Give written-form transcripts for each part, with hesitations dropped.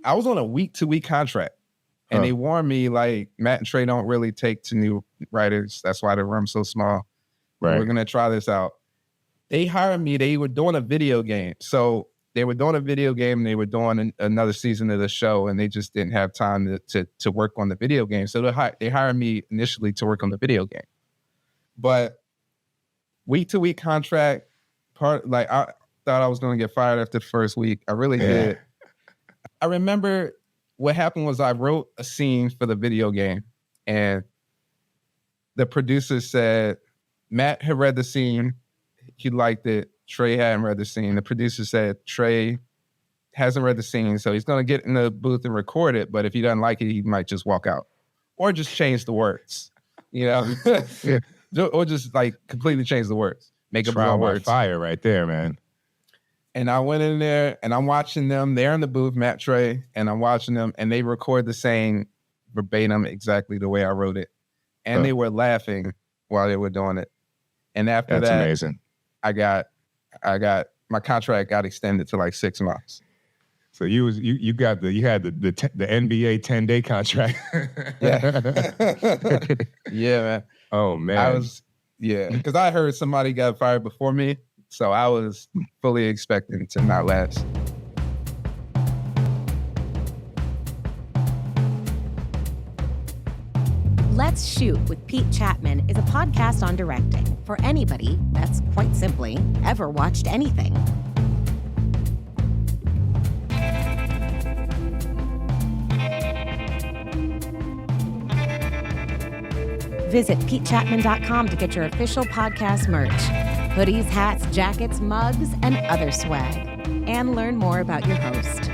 I was on a week-to-week contract. And they warned me, like, Matt and Trey don't really take to new writers. That's why the room's so small. Right. We're going to try this out. They hired me. They were doing a video game. So they were doing a video game and they were doing another season of the show, and they just didn't have time to work on the video game. So they hired me initially to work on the video game. But week-to-week contract, I thought I was going to get fired after the first week. I really did. I remember what happened was I wrote a scene for the video game, and the producer said Matt had read the scene. He liked it. Trey hadn't read the scene. The producer said Trey hasn't read the scene, so he's going to get in the booth and record it, but if he doesn't like it, he might just walk out or just change the words, or just like completely change the words. Make up trial words. Fire right there, man. And I went in there and I'm watching them. They're in the booth, Matt, Trey, and I'm watching them, and they record the same verbatim exactly the way I wrote it. And they were laughing while they were doing it. And after that's amazing. I got my contract got extended to like 6 months. So you had the NBA 10-day contract. Yeah, man. Oh man. Because I heard somebody got fired before me. So I was fully expecting to not last. Let's Shoot with Pete Chatmon is a podcast on directing for anybody that's, quite simply, ever watched anything. Visit PeteChatmon.com to get your official podcast merch. Hoodies, hats, jackets, mugs, and other swag. And learn more about your host.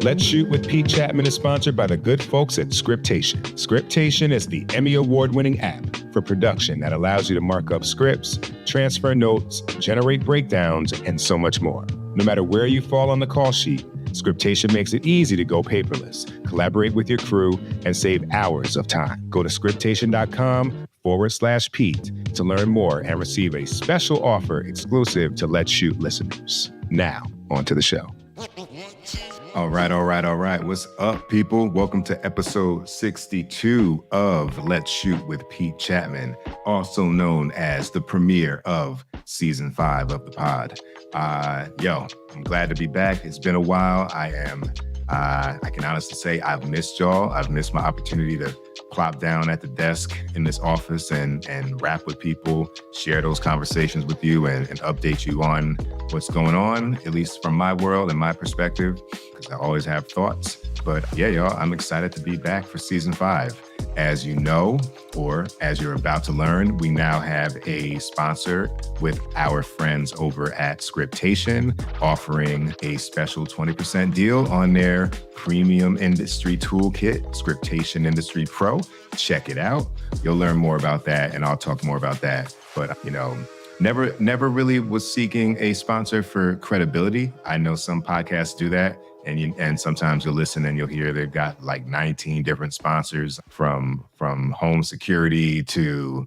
Let's Shoot with Pete Chatmon is sponsored by the good folks at Scriptation. Scriptation is the Emmy Award-winning app for production that allows you to mark up scripts, transfer notes, generate breakdowns, and so much more. No matter where you fall on the call sheet, Scriptation makes it easy to go paperless, collaborate with your crew, and save hours of time. Go to scriptation.com/Pete to learn more and receive a special offer exclusive to Let's Shoot listeners. Now, on to the show. All right. What's up, people? Welcome to episode 62 of Let's Shoot with Pete Chatmon, also known as the premiere of season 5 of the pod. I'm glad to be back. It's been a while. I can honestly say I've missed y'all. I've missed my opportunity to plop down at the desk in this office and rap with people, share those conversations with you and update you on what's going on, at least from my world and my perspective, because I always have thoughts. But yeah, y'all, I'm excited to be back for season 5. As you know, or as you're about to learn, we now have a sponsor with our friends over at Scriptation, offering a special 20% deal on their premium industry toolkit, Scriptation Industry Pro. Check it out. You'll learn more about that, and I'll talk more about that. But, never really was seeking a sponsor for credibility. I know some podcasts do that. And sometimes you'll listen and you'll hear they've got like 19 different sponsors from home security to,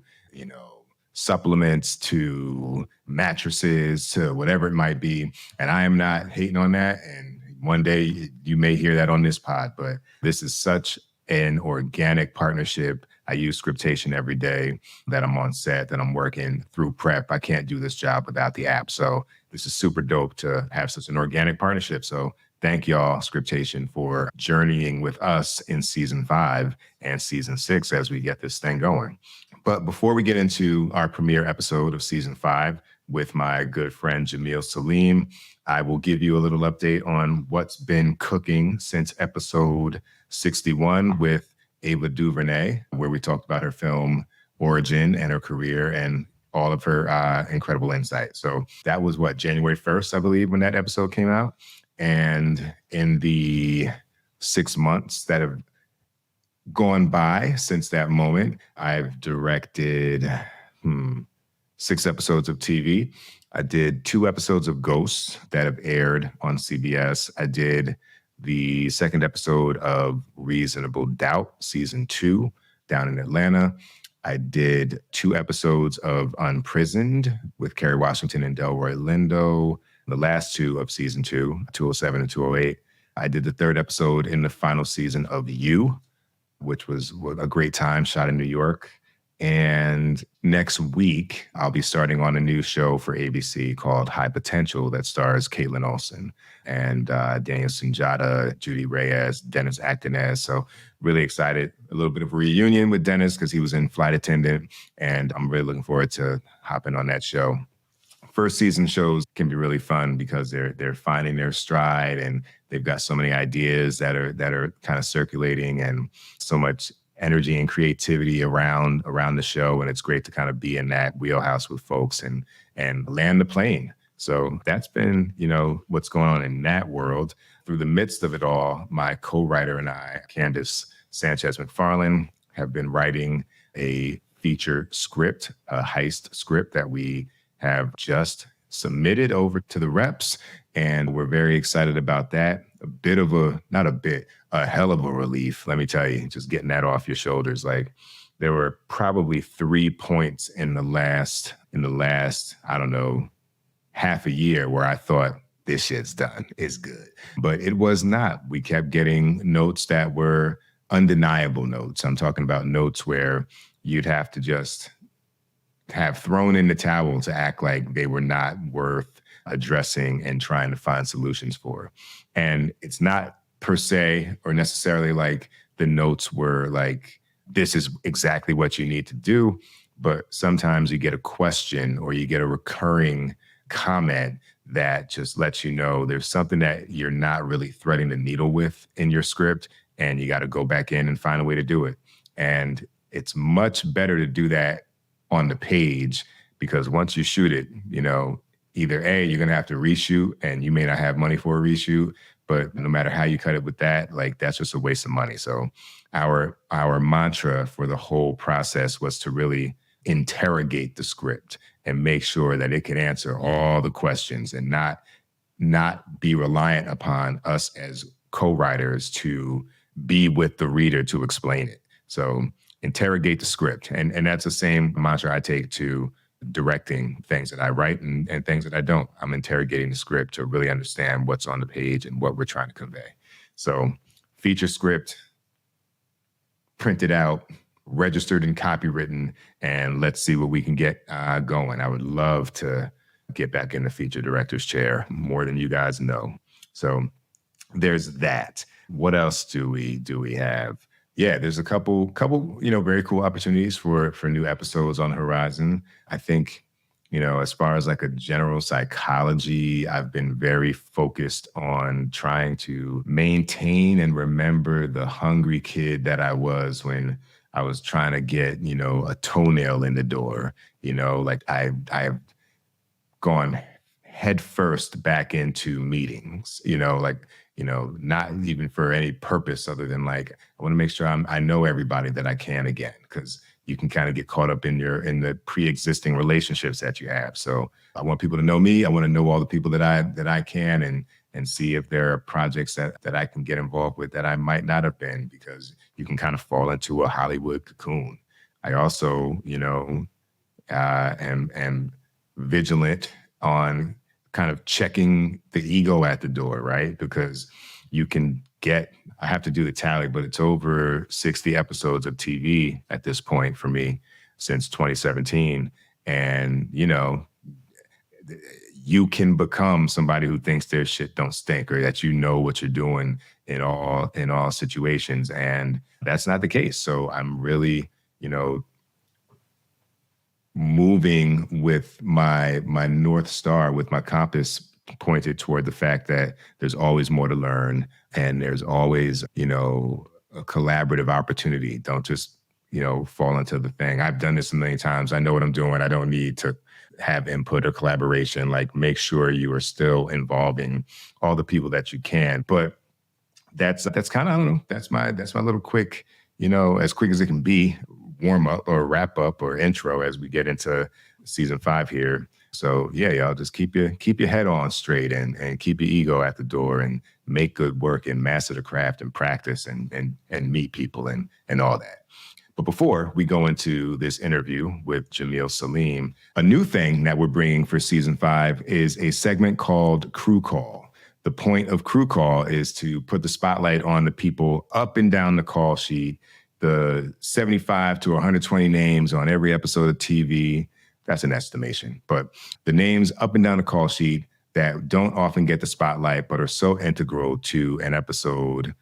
supplements to mattresses to whatever it might be. And I am not hating on that. And one day you may hear that on this pod, but this is such an organic partnership. I use Scriptation every day that I'm on set, that I'm working through prep. I can't do this job without the app. So this is super dope to have such an organic partnership. So thank y'all, Scriptation, for journeying with us in season 5 and season 6 as we get this thing going. But before we get into our premiere episode of season 5 with my good friend Jameel Saleem, I will give you a little update on what's been cooking since episode 61 with Ava DuVernay, where we talked about her film origin and her career and all of her incredible insight. So that was January 1st, I believe, when that episode came out. And in the 6 months that have gone by since that moment, I've directed 6 episodes of TV. I did 2 episodes of Ghosts that have aired on CBS. I did the 2nd episode of Reasonable Doubt, season 2, down in Atlanta. I did 2 episodes of Unprisoned with Kerry Washington and Delroy Lindo, the last 2 of season 2, 207 and 208. I did the 3rd episode in the final season of You, which was a great time, shot in New York. And next week, I'll be starting on a new show for ABC called High Potential that stars Caitlin Olsen and Daniel Sunjata, Judy Reyes, Dennis Actonez. So really excited. A little bit of a reunion with Dennis because he was in Flight Attendant, and I'm really looking forward to hopping on that show. First season shows can be really fun because they're finding their stride, and they've got so many ideas that are kind of circulating, and so much energy and creativity around the show. And it's great to kind of be in that wheelhouse with folks and land the plane. So that's been, what's going on in that world. Through the midst of it all, my co-writer and I, Candace Sanchez McFarlane, have been writing a feature script, a heist script that we have just submitted over to the reps. And we're very excited about that. A hell of a relief, let me tell you, just getting that off your shoulders. Like, there were probably 3 points in the last, I don't know, half a year where I thought, this shit's done, it's good. But it was not. We kept getting notes that were undeniable notes. I'm talking about notes where you'd have to just have thrown in the towel to act like they were not worth addressing and trying to find solutions for. And it's not per se or necessarily like the notes were like, this is exactly what you need to do. But sometimes you get a question or you get a recurring comment that just lets you know there's something that you're not really threading the needle with in your script, and you got to go back in and find a way to do it. And it's much better to do that on the page, because once you shoot it, either A, you're going to have to reshoot and you may not have money for a reshoot, but no matter how you cut it with that, like, that's just a waste of money. So our mantra for the whole process was to really interrogate the script and make sure that it could answer all the questions and not be reliant upon us as co-writers to be with the reader to explain it. So interrogate the script. And that's the same mantra I take to directing things that I write and things that I don't. I'm interrogating the script to really understand what's on the page and what we're trying to convey. So feature script, printed out, registered and copywritten, and let's see what we can get going. I would love to get back in the feature director's chair more than you guys know. So there's that. What else do we have? Yeah, there's a couple, very cool opportunities for new episodes on the horizon. I think, as far as like a general psychology, I've been very focused on trying to maintain and remember the hungry kid that I was when I was trying to get, a toenail in the door. Like I've gone headfirst back into meetings, not even for any purpose other than like, I want to make sure I know everybody that I can again, because you can kind of get caught up in the pre-existing relationships that you have. So I want people to know me. I want to know all the people that I can and see if there are projects that I can get involved with that I might not have been, because you can kind of fall into a Hollywood cocoon. I also, am vigilant on kind of checking the ego at the door, right? Because I have to do the tally, but it's over 60 episodes of TV at this point for me since 2017. And, you can become somebody who thinks their shit don't stink, or that what you're doing in all situations. And that's not the case. So I'm really, moving with my North Star, with my compass pointed toward the fact that there's always more to learn, and there's always, a collaborative opportunity. Don't just, fall into the thing. I've done this a million times. I know what I'm doing. I don't need to have input or collaboration. Like, make sure you are still involving all the people that you can. But that's kind of, I don't know, that's my little quick, as quick as it can be, warm up or wrap up or intro as we get into season 5 here. So yeah, y'all just keep your head on straight and keep your ego at the door and make good work and master the craft and practice and meet people and all that. But before we go into this interview with Jameel Saleem, a new thing that we're bringing for season 5 is a segment called Crew Call. The point of Crew Call is to put the spotlight on the people up and down the call sheet, the 75 to 120 names on every episode of TV. That's an estimation, but the names up and down the call sheet that don't often get the spotlight, but are so integral to an episode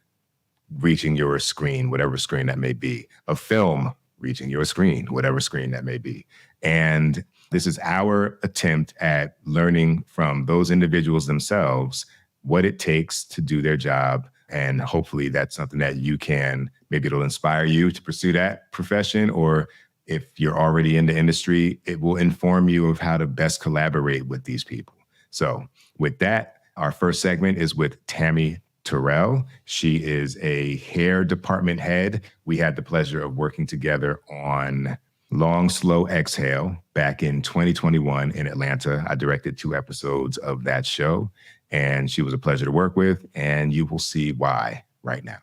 reaching your screen, whatever screen that may be, a film reaching your screen, whatever screen that may be. And this is our attempt at learning from those individuals themselves what it takes to do their job. And hopefully that's something that you can, maybe it'll inspire you to pursue that profession, or if you're already in the industry, it will inform you of how to best collaborate with these people. So with that, our first segment is with Tammi Terell. She is a hair department head. We had the pleasure of working together on Long, Slow Exhale back in 2021 in Atlanta. I directed 2 episodes of that show, and she was a pleasure to work with, and you will see why right now.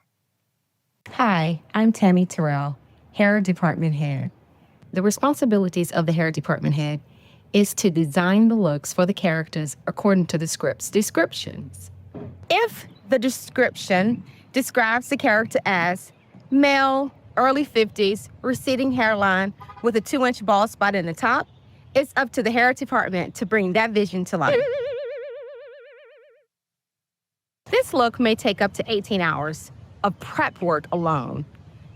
Hi, I'm Tammi Terell, hair department head. The responsibilities of the hair department head is to design the looks for the characters according to the script's descriptions. If the description describes the character as male, early 50s, receding hairline with a 2-inch bald spot in the top, it's up to the hair department to bring that vision to life. This look may take up to 18 hours of prep work alone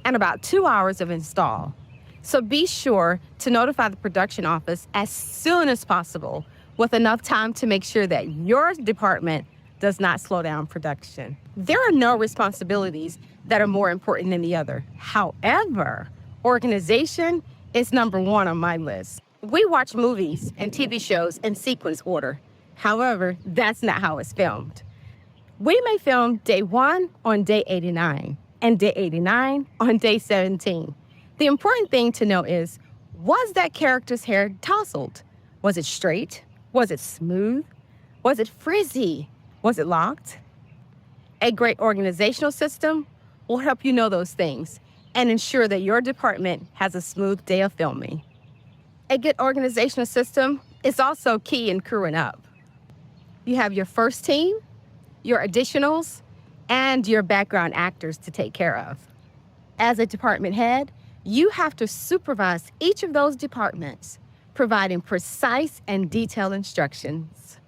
and about 2 hours of install. So be sure to notify the production office as soon as possible with enough time to make sure that your department does not slow down production. There are no responsibilities that are more important than the other. However, organization is number 1 on my list. We watch movies and TV shows in sequence order. However, that's not how it's filmed. We may film day 1 on day 89 and day 89 on day 17. The important thing to know is, was that character's hair tousled? Was it straight? Was it smooth? Was it frizzy? Was it locked? A great organizational system will help you know those things and ensure that your department has a smooth day of filming. A good organizational system is also key in crewing up. You have your first team, your additionals, and your background actors to take care of. As a department head, you have to supervise each of those departments, providing precise and detailed instructions.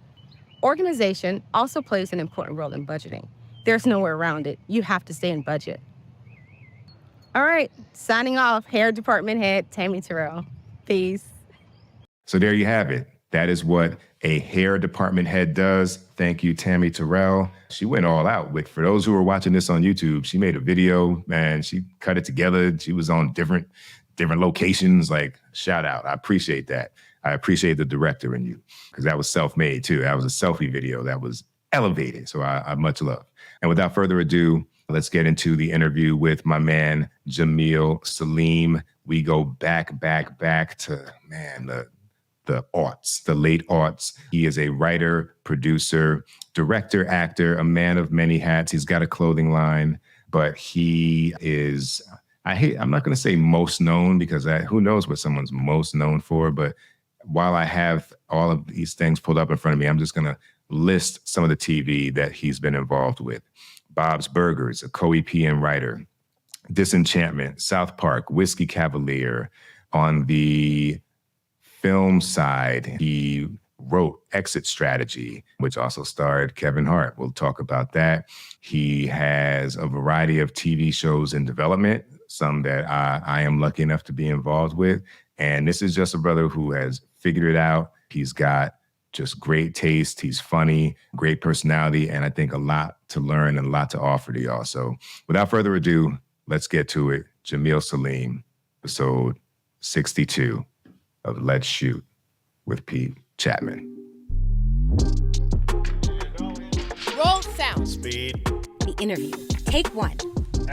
Organization also plays an important role in budgeting. There's nowhere around it. You have to stay in budget. All right, signing off, hair department head, Tammi Terell. Peace. So there you have it. That is what a hair department head does. Thank you, Tammi Terell. She went all out. For those who are watching this on YouTube, she made a video, man. She cut it together. She was on different locations. Like, shout out. I appreciate that. I appreciate the director in you, because that was self-made too. That was a selfie video that was elevated. So I much love. And without further ado, let's get into the interview with my man, Jameel Saleem. We go back to, man, the aughts, the late aughts. He is a writer, producer, director, actor, a man of many hats. He's got a clothing line, but he is, I'm not going to say most known, because who knows what someone's most known for, but while I have all of these things pulled up in front of me, I'm just going to list some of the TV that he's been involved with. Bob's Burgers, a co-EP and writer. Disenchantment, South Park, Whiskey Cavalier. On the film side, he wrote Exit Strategy, which also starred Kevin Hart. We'll talk about that. He has a variety of TV shows in development, some that I am lucky enough to be involved with. And this is just a brother who has figured it out. He's got just great taste. He's funny, great personality, and I think a lot to learn and a lot to offer to y'all. So without further ado, let's get to it. Jameel Saleem, episode 62 of Let's Shoot with Pete Chatmon. Roll sound. Speed. The interview. Take 1. All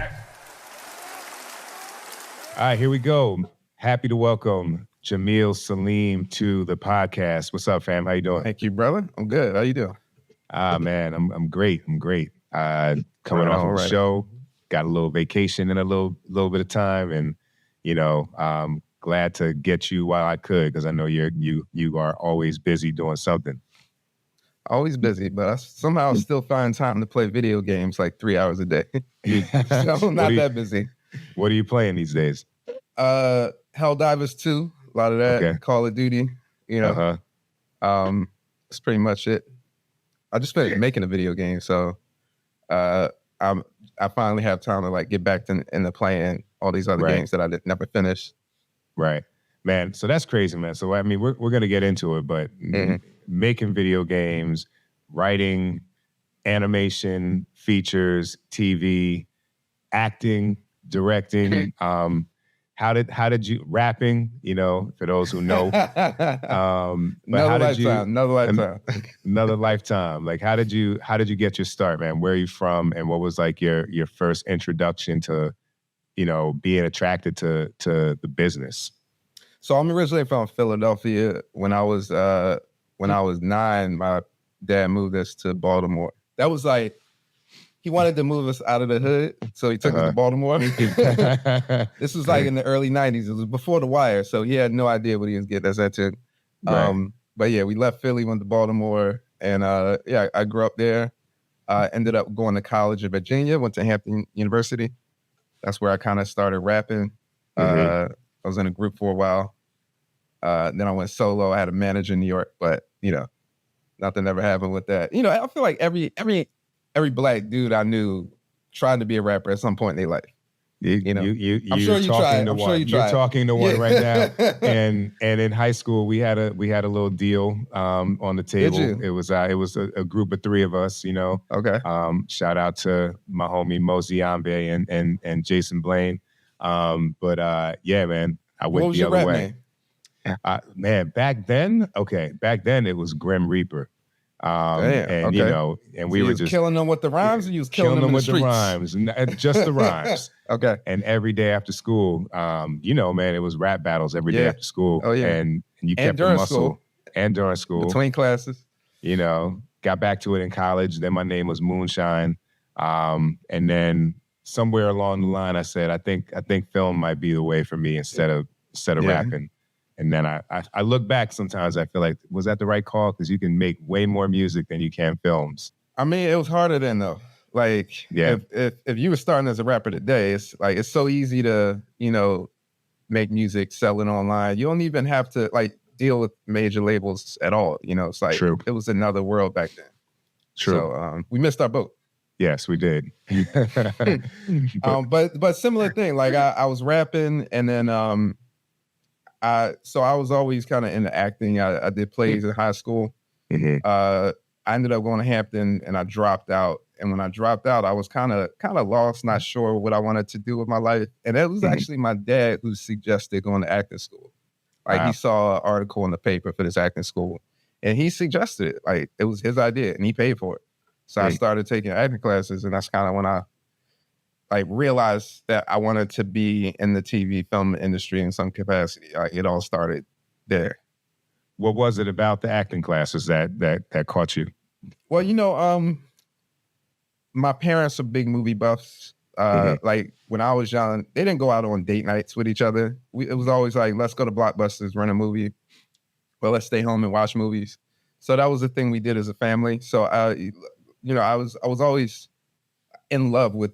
right, here we go. Happy to welcome Jameel Saleem to the podcast. What's up, fam? How you doing? Thank you, brother. I'm good. How you doing? Man, I'm great. Coming off of the show, got a little vacation in a little bit of time, and Glad to get you while I could, because I know you are always busy doing something. Always busy, but I somehow still find time to play video games like 3 hours a day. So I'm not that busy. What are you playing these days? Helldivers 2, a lot of that. Okay. Call of Duty, that's pretty much it. I just finished making a video game, so I finally have time to like get back into playing all these other games that I never finished. Right, man. So that's crazy, man. So I mean, we're gonna get into it, but making video games, writing, animation, features, TV, acting, directing. How did you rapping? For those who know, another lifetime. Like, how did you get your start, man? Where are you from, and what was like your first introduction to, being attracted to the business? So I'm originally from Philadelphia. When I was 9, my dad moved us to Baltimore. That was like, he wanted to move us out of the hood, so he took us to Baltimore. This was like in the early 90s. It was before The Wire, so he had no idea what he was getting us into. But yeah, we left Philly, went to Baltimore, and I grew up there. Ended up going to college in Virginia, went to Hampton University. That's where I kind of started rapping. I was in a group for a while. Then I went solo. I had a manager in New York, but nothing ever happened with that. I feel like every black dude I knew tried to be a rapper at some point in their life. I'm sure you tried. You're talking to one right now. And in high school, we had a little deal on the table. Did you? It was a group of 3 of us. Okay. Shout out to my homie Mosey Ambe and Jason Blaine. Yeah, man, I went the other way. Man, back then it was Grim Reaper. And we were just killing them with the rhymes, or you was killing them with the rhymes, just the rhymes. Okay. And every day after school, man, it was rap battles every day after school. Oh yeah. And you kept the muscle. And during school. Between classes. Got back to it in college. Then my name was Moonshine. And then somewhere along the line, I said, I think film might be the way for me instead of rapping. And then I look back sometimes, I feel like, was that the right call? Because you can make way more music than you can films. I mean, it was harder then, though. Like, if you were starting as a rapper today, it's like, it's so easy to, make music, sell it online. You don't even have to, like, deal with major labels at all. It's like, True. It was another world back then. True. So we missed our boat. Yes, we did. But similar thing, like I was rapping, and then so I was always kind of into acting. I did plays in high school. I ended up going to Hampton, and I dropped out. And when I dropped out, I was kind of lost, not sure what I wanted to do with my life. And it was actually my dad who suggested going to acting school. Like, he saw an article in the paper for this acting school, and he suggested it. Like, it was his idea, and he paid for it. So I started taking acting classes, and that's kind of when I realized that I wanted to be in the TV film industry in some capacity. It all started there. What was it about the acting classes that caught you? Well, my parents are big movie buffs. Like, when I was young, they didn't go out on date nights with each other. It was always like, let's go to Blockbusters, rent a movie. Well, let's stay home and watch movies. So that was the thing we did as a family. So I was always in love with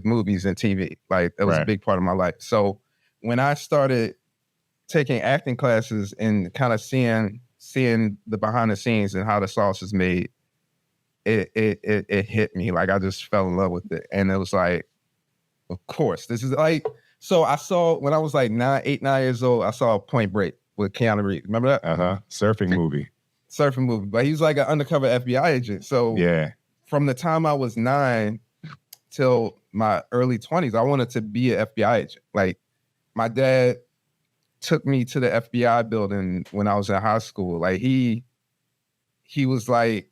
movies and TV. Like, that was a big part of my life. So when I started taking acting classes and kind of seeing the behind the scenes and how the sauce is made, it hit me. Like, I just fell in love with it. And it was like, of course, this is like, so I saw, when I was like 9 years old, I saw Point Break with Keanu Reeves. Remember that? Surfing movie. But he was like an undercover FBI agent. So from the time I was 9 till my early 20s, I wanted to be an FBI agent. Like, my dad took me to the FBI building when I was in high school. Like, he was like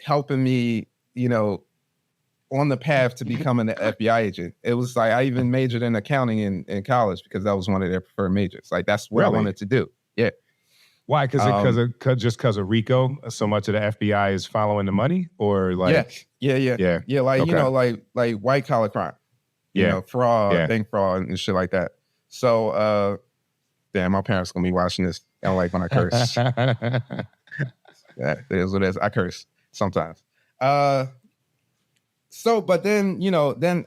helping me, on the path to becoming an FBI agent. It was like, I even majored in accounting in college because that was one of their preferred majors. Like, that's what I wanted to do. Yeah. Why? Because of RICO, so much of the FBI is following the money, or like yeah. Like, like white collar crime, fraud, bank fraud, and shit like that. So, damn, my parents gonna be watching this. I don't like when I curse. Yeah, it is what it is. I curse sometimes. So, but then, then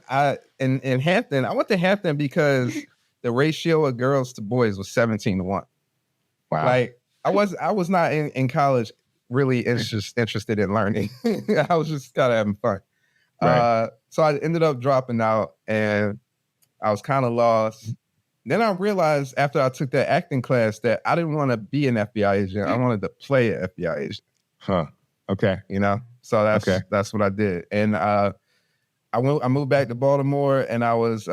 in Hampton, I went to Hampton because the ratio of girls to boys was 17-1. Wow. Like I was not in college really interested in learning. I was just kind of having fun. Right. So I ended up dropping out and I was kind of lost. Then I realized after I took that acting class that I didn't want to be an FBI agent. I wanted to play an FBI agent. Huh. Okay. So that's what I did. And I moved back to Baltimore and I was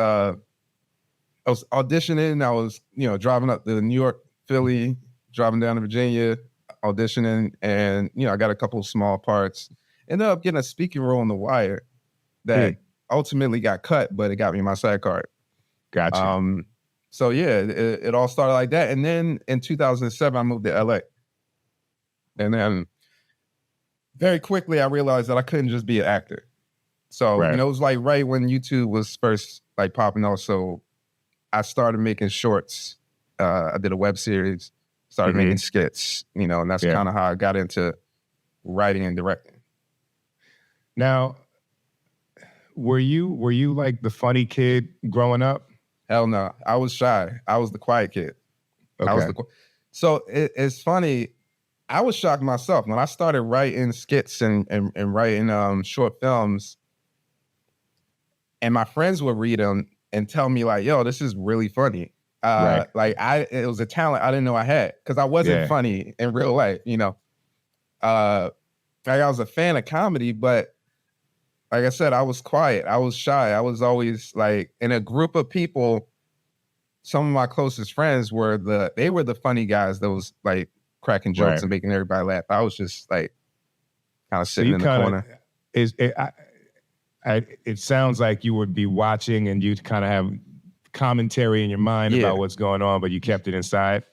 auditioning. I was, driving up to New York, Philly, driving down to Virginia, auditioning, and I got a couple of small parts. Ended up getting a speaking role in The Wire that ultimately got cut, but it got me my SAG card. Gotcha. So yeah, it all started like that. And then in 2007, I moved to LA. And then very quickly, I realized that I couldn't just be an actor. So, Right. it was like right when YouTube was first like popping off. So I started making shorts. I did a web series, started making skits, and that's kind of how I got into writing and directing. Now, were you like the funny kid growing up? Hell no. I was shy. I was the quiet kid. Okay. So it's funny. I was shocked myself when I started writing skits and writing short films, and my friends would read them and tell me like, "Yo, this is really funny." Right. Like it was a talent I didn't know I had because I wasn't funny in real life. Like I was a fan of comedy, but like I said, I was quiet. I was shy. I was always like in a group of people. Some of my closest friends were the funny guys that was like cracking jokes and making everybody laugh. I was just like kind of sitting in the corner. It sounds like you would be watching and you'd kind of have commentary in your mind about what's going on, but you kept it inside.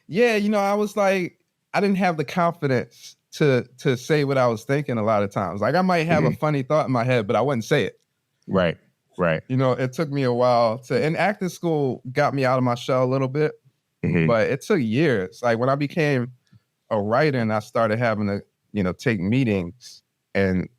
Yeah, I was like, I didn't have the confidence to say what I was thinking a lot of times. Like I might have a funny thought in my head, but I wouldn't say it. Right. It took me a while and acting school got me out of my shell a little bit, but it took years. Like when I became a writer and I started having to, take meetings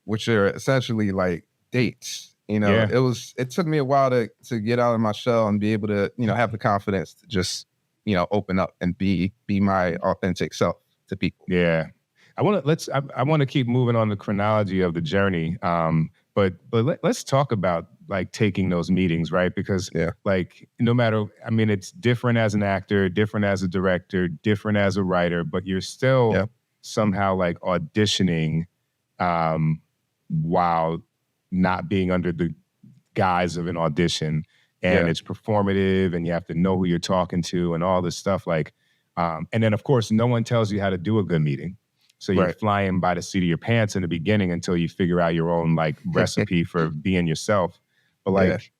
which are essentially like dates, it took me a while to get out of my shell and be able to, have the confidence to just, open up and be my authentic self to people. Yeah. I want to keep moving on the chronology of the journey. But let's talk about like taking those meetings, right? Because like no matter, it's different as an actor, different as a director, different as a writer, but you're still somehow like auditioning while not being under the guise of an audition. And it's performative and you have to know who you're talking to and all this stuff. Like, and then of course, no one tells you how to do a good meeting. So you're flying by the seat of your pants in the beginning until you figure out your own like recipe for being yourself. But like,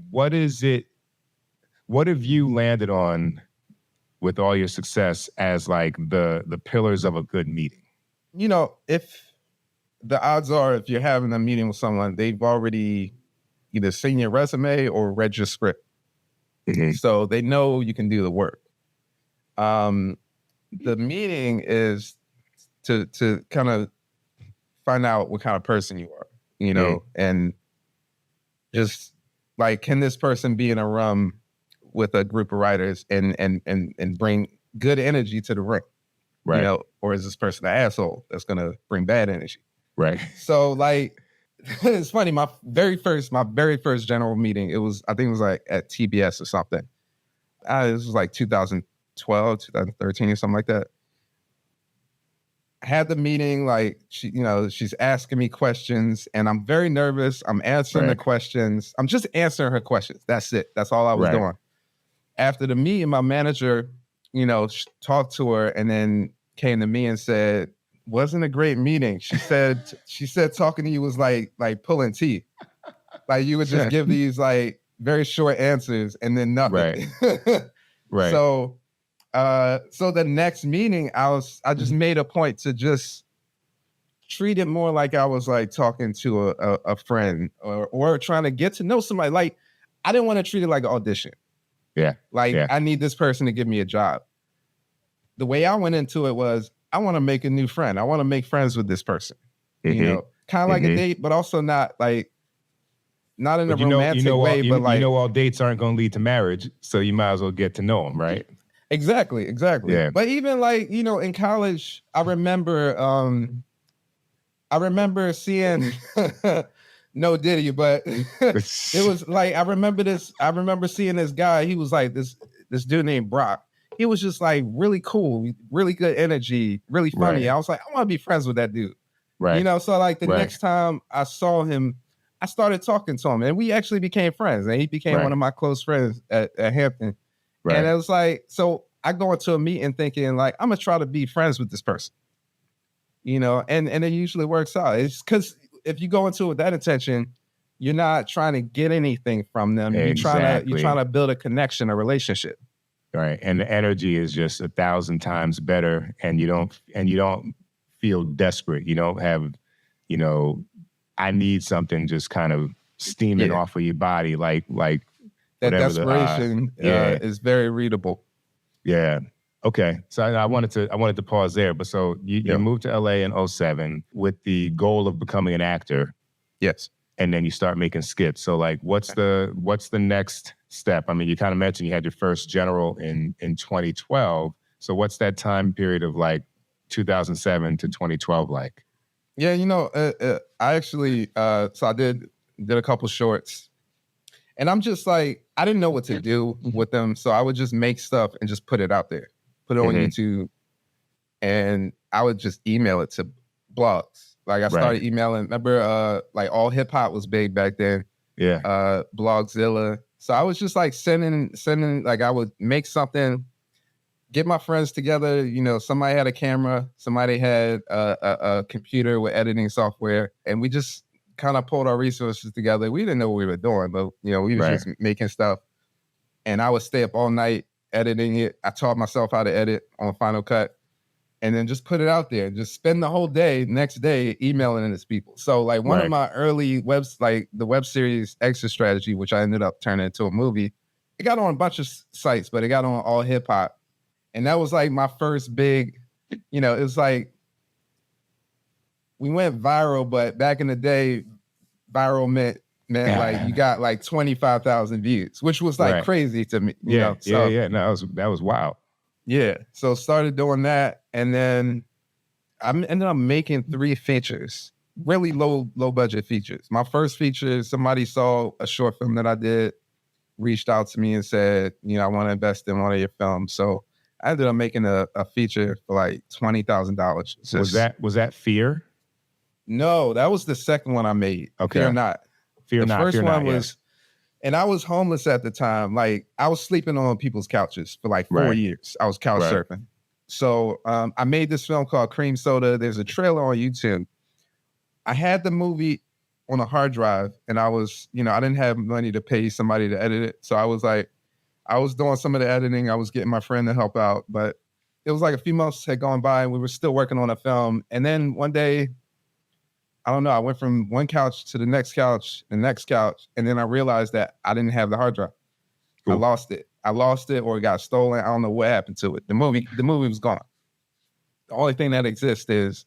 what have you landed on with all your success as like the pillars of a good meeting? If the odds are, if you're having a meeting with someone, they've already either seen your resume or read your script. So they know you can do the work. The meeting is to kind of find out what kind of person you are, and just like, can this person be in a room with a group of writers and bring good energy to the room, right? Or is this person an asshole that's gonna bring bad energy, right? So like, it's funny. My very first general meeting, I think it was like at TBS or something. This was like 2012, 2013 or something like that. Had the meeting, like she's asking me questions and I'm very nervous. I'm answering the questions. I'm just answering her questions. That's it. That's all I was doing. After the meeting, my manager, talked to her and then came to me and said, "Wasn't a great meeting." She said talking to you was like pulling teeth. Like you would just give these like very short answers and then nothing. Right. So the next meeting, I just made a point to just treat it more like I was like talking to a friend or trying to get to know somebody. Like I didn't want to treat it like an audition. Yeah. Like, yeah. I need this person to give me a job. The way I went into it was, I want to make a new friend. I want to make friends with this person. You know, kind of like a date, but also not like, not in a romantic way, but like, you know, all dates aren't going to lead to marriage, so you might as well get to know them, right? Exactly. Yeah. But even like, you know, in college, I remember seeing no Diddy, but it was like, I remember seeing this guy. He was like this dude named Brock. He was just like really cool, really good energy, really funny. Right. I was like, I want to be friends with that dude. Right. You know, so like the Right. next time I saw him, I started talking to him and we actually became friends. And he became one of my close friends at Hampton. Right. And it was like, so I go into a meeting thinking like, I'm gonna try to be friends with this person. You know, and it usually works out. It's because if you go into it with that intention, you're not trying to get anything from them. Exactly. You're trying to build a connection, a relationship. Right. And the energy is just 1,000 times better, and you don't feel desperate. You don't have, you know, I need something just kind of steaming off of your body, like that desperation is very readable. Yeah. Okay. So I wanted to pause there. But so you moved to LA in 2007 with the goal of becoming an actor. Yes. And then you start making skits. So like, what's the next step? I mean, you kind of mentioned you had your first general in 2012. So what's that time period of like 2007 to 2012 like? Yeah, you know, I actually, so I did a couple shorts, and I'm just like, I didn't know what to do with them, so I would just make stuff and just put it out there, put it on YouTube, and I would just email it to blogs. Like I started emailing. Remember, like All Hip Hop was big back then. Yeah. Blogzilla. So I was just like sending. Like I would make something, get my friends together. You know, somebody had a camera, somebody had a computer with editing software, and we just kind of pulled our resources together. We didn't know what we were doing, but you know, we were just making stuff. And I would stay up all night editing it. I taught myself how to edit on Final Cut, and then just put it out there. Just spend the whole day, next day, emailing it to people. So like one of my early like the web series Exit Strategy, which I ended up turning into a movie, it got on a bunch of sites, but it got on All Hip Hop. And that was like my first big, you know, it was like, we went viral, but back in the day, viral meant like you got like 25,000 views, which was like crazy to me. You know? So, No, that was wild. Yeah. So started doing that. And then I ended up making 3 features, really low budget features. My first feature, somebody saw a short film that I did, reached out to me and said, you know, I want to invest in one of your films. So I ended up making a feature for like $20,000. Was that Fear? No, that was the second one I made. Okay. Fear Not. The first one was, and I was homeless at the time. Like I was sleeping on people's couches for like 4 years. I was couch surfing. So I made this film called Cream Soda. There's a trailer on YouTube. I had the movie on a hard drive, and I was, you know, I didn't have money to pay somebody to edit it. So I was like, I was doing some of the editing. I was getting my friend to help out, but it was like a few months had gone by and we were still working on a film. And then one day, I don't know, I went from one couch to the next couch, and then I realized that I didn't have the hard drive. Cool. I lost it or it got stolen. I don't know what happened to it. The movie was gone. The only thing that exists is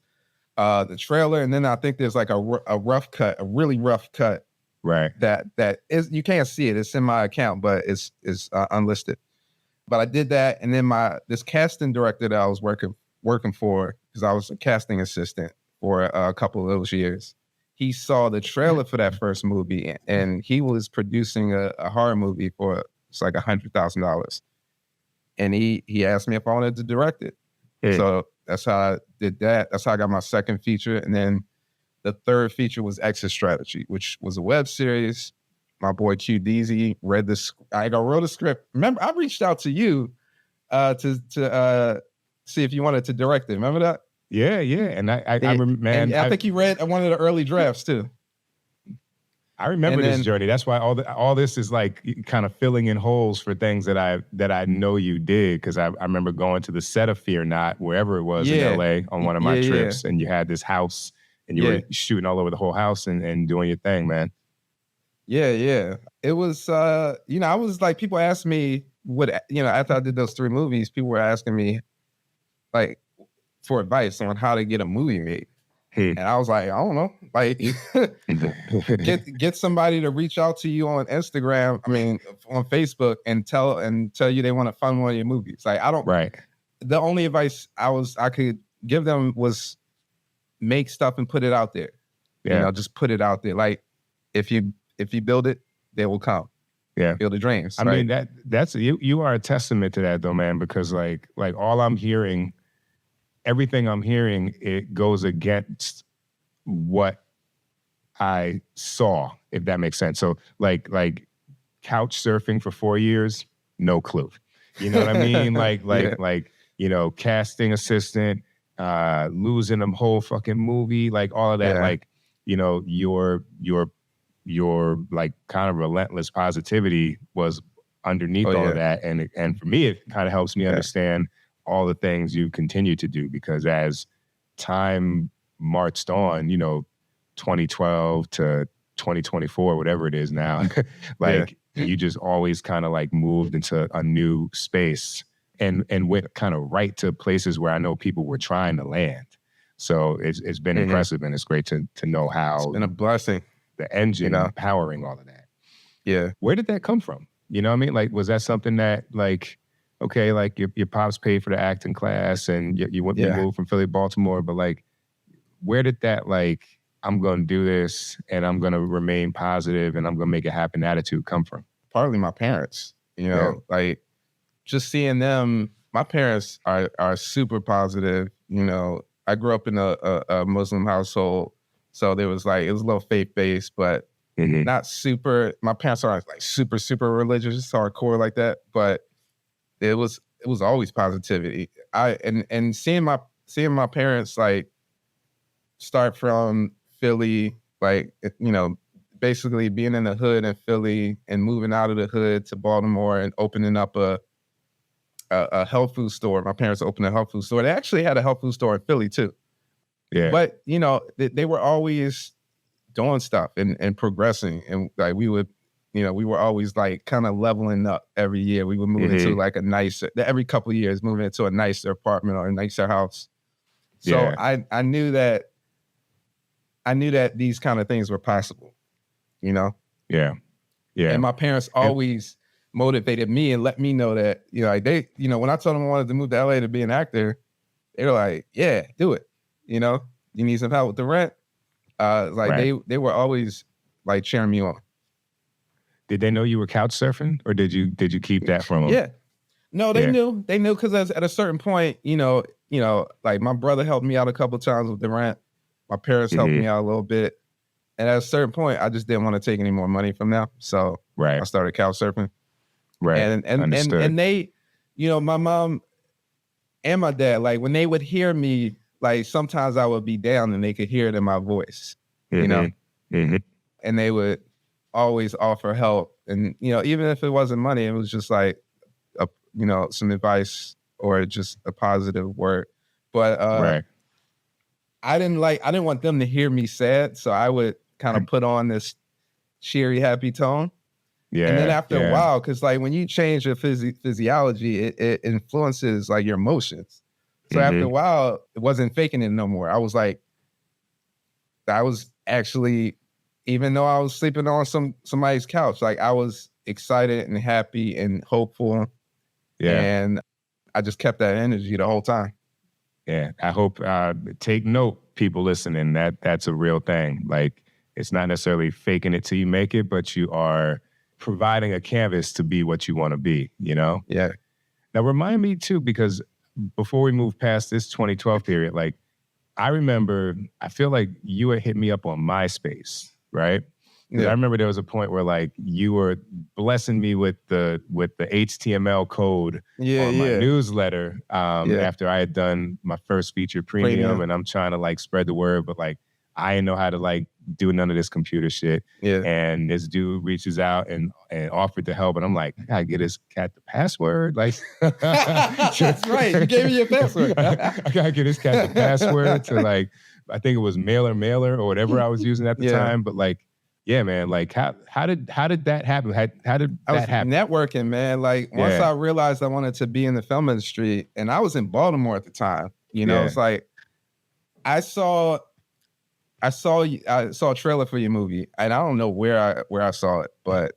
the trailer, and then I think there's like a rough cut, a really rough cut. Right. That is, you can't see it. It's in my account, but it's unlisted. But I did that, and then this casting director that I was working for, because I was a casting assistant for a couple of those years, he saw the trailer for that first movie, and he was producing a horror movie for it's like $100,000, and he asked me if I wanted to direct it. Hey. So that's how I did that. That's how I got my second feature, and then the third feature was Exit Strategy, which was a web series. My boy Q Deezy wrote a script. Remember, I reached out to you to see if you wanted to direct it. Remember that? Yeah. And I remember, man. I think you read one of the early drafts too. I remember this journey. That's why all this is like kind of filling in holes for things that I know you did, because I remember going to the set of Fear Not, wherever it was in LA, on one of my trips, and you had this house, and you were shooting all over the whole house and doing your thing, man. Yeah. It was, I was like, people ask me, would, after I did those 3 movies, people were asking me like for advice on how to get a movie made. And I was like, I don't know. Like, get somebody to reach out to you on Instagram. I mean, on Facebook, and tell you they want to fund one of your movies. Like, I don't. Right. The only advice I could give them was make stuff and put it out there. Yeah. Just put it out there. Like, if you build it, they will come. Yeah. Build the dreams. I mean, that's you are a testament to that though, man. Because like all I'm hearing. Everything I'm hearing, it goes against what I saw, if that makes sense. So like couch surfing for 4 years, no clue. You know what I mean? Like casting assistant, losing a whole fucking movie, like all of that. Yeah. Like, your like kind of relentless positivity was underneath all of that. And for me, it kind of helps me understand all the things you continue to do, because as time marched on, 2012 to 2024, whatever it is now, you just always kind of like moved into a new space and went kind of right to places where I know people were trying to land. So it's been impressive, and it's great to know how it's been a blessing. The engine powering all of that. Yeah. Where did that come from? You know what I mean? Like, was that something that like, okay, like your pops paid for the acting class and you moved from Philly to Baltimore, but like, where did that like, I'm going to do this and I'm going to remain positive and I'm going to make it happen attitude come from? Partly my parents, like just seeing them. My parents are super positive. I grew up in a Muslim household, so it was a little faith-based, but not super. My parents aren't like super, super religious, hardcore like that, but it was always positivity. And seeing my parents like start from Philly, like basically being in the hood in Philly and moving out of the hood to Baltimore and opening up a health food store. My parents opened a health food store. They actually had a health food store in Philly too. Yeah. But they were always doing stuff and progressing, and like we would. We were always like kind of leveling up every year. We would move into like every couple of years, moving into a nicer apartment or a nicer house. So I knew that these kind of things were possible, Yeah. Yeah. And my parents always motivated me and let me know that, like they, when I told them I wanted to move to LA to be an actor, they were like, yeah, do it. You need some help with the rent. They were always like cheering me on. Did they know you were couch surfing, or did you keep that from them? Yeah, no, they knew. They knew because at a certain point, like my brother helped me out a couple of times with the rent. My parents helped me out a little bit, and at a certain point, I just didn't want to take any more money from them, so I started couch surfing. Right, and they, my mom and my dad, like when they would hear me, like sometimes I would be down and they could hear it in my voice, and they would always offer help. And, even if it wasn't money, it was just like, some advice or just a positive word. But I didn't want them to hear me sad. So I would kind of put on this cheery, happy tone. Yeah. And then after a while, because like when you change your physiology, it influences like your emotions. So after a while, it wasn't faking it no more. I was actually, even though I was sleeping on somebody's couch, like I was excited and happy and hopeful. Yeah. And I just kept that energy the whole time. Yeah. I hope, take note, people listening, that's a real thing. Like, it's not necessarily faking it till you make it, but you are providing a canvas to be what you want to be, Yeah. Now remind me too, because before we move past this 2012 period, like I feel like you had hit me up on MySpace, right? Yeah. I remember there was a point where like you were blessing me with the HTML code on my newsletter after I had done my first feature premium, and I'm trying to like spread the word, but like I didn't know how to like do none of this computer shit. Yeah. And this dude reaches out and offered to help, and I'm like, I gotta get this cat the password. Like, that's right. You gave me your password. I gotta get this cat the password to like, I think it was mailer or whatever I was using at the time. But like, yeah, man, like how did that happen? How did I was that happen? networking, man. Like once I realized I wanted to be in the film industry, and I was in Baltimore at the time, you know, it's like I saw a trailer for your movie, and I don't know where I saw it, but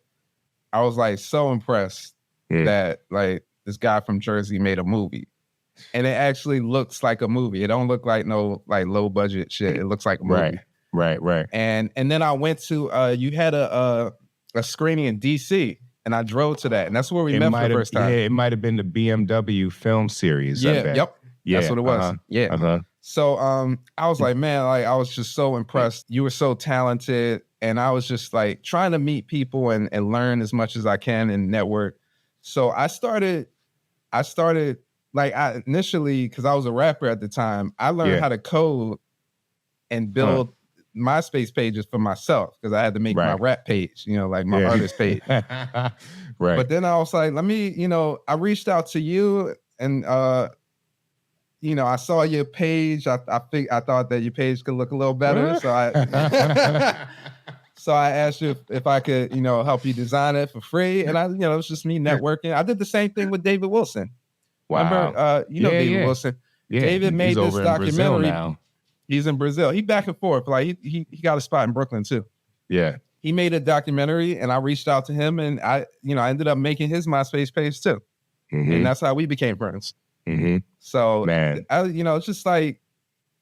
I was like so impressed that like this guy from Jersey made a movie. And it actually looks like a movie. It don't look like no like low budget shit. It looks like a movie. Right. And then I went to you had a screening in DC, and I drove to that, and that's where we met for the first time. Yeah, it might have been the BMW film series. Yeah, that's what it was. So I was like, man, like I was just so impressed. You were so talented, and I was just like trying to meet people and learn as much as I can and network. So I started like I initially, because I was a rapper at the time, I learned how to code and build MySpace pages for myself because I had to make my rap page, you know, like my artist page. But then I was like, let me, you know, I reached out to you, and you know, I saw your page. I thought that your page could look a little better, so I asked you if I could, you know, help you design it for free. And it was just me networking. I did the same thing with David Wilson. Wow. Remember, David Wilson. Yeah. David made this documentary. Now. He's in Brazil. He back and forth. Like he got a spot in Brooklyn too. Yeah. He made a documentary, and I reached out to him, and I ended up making his MySpace page too. And that's how we became friends. So, man, it's just like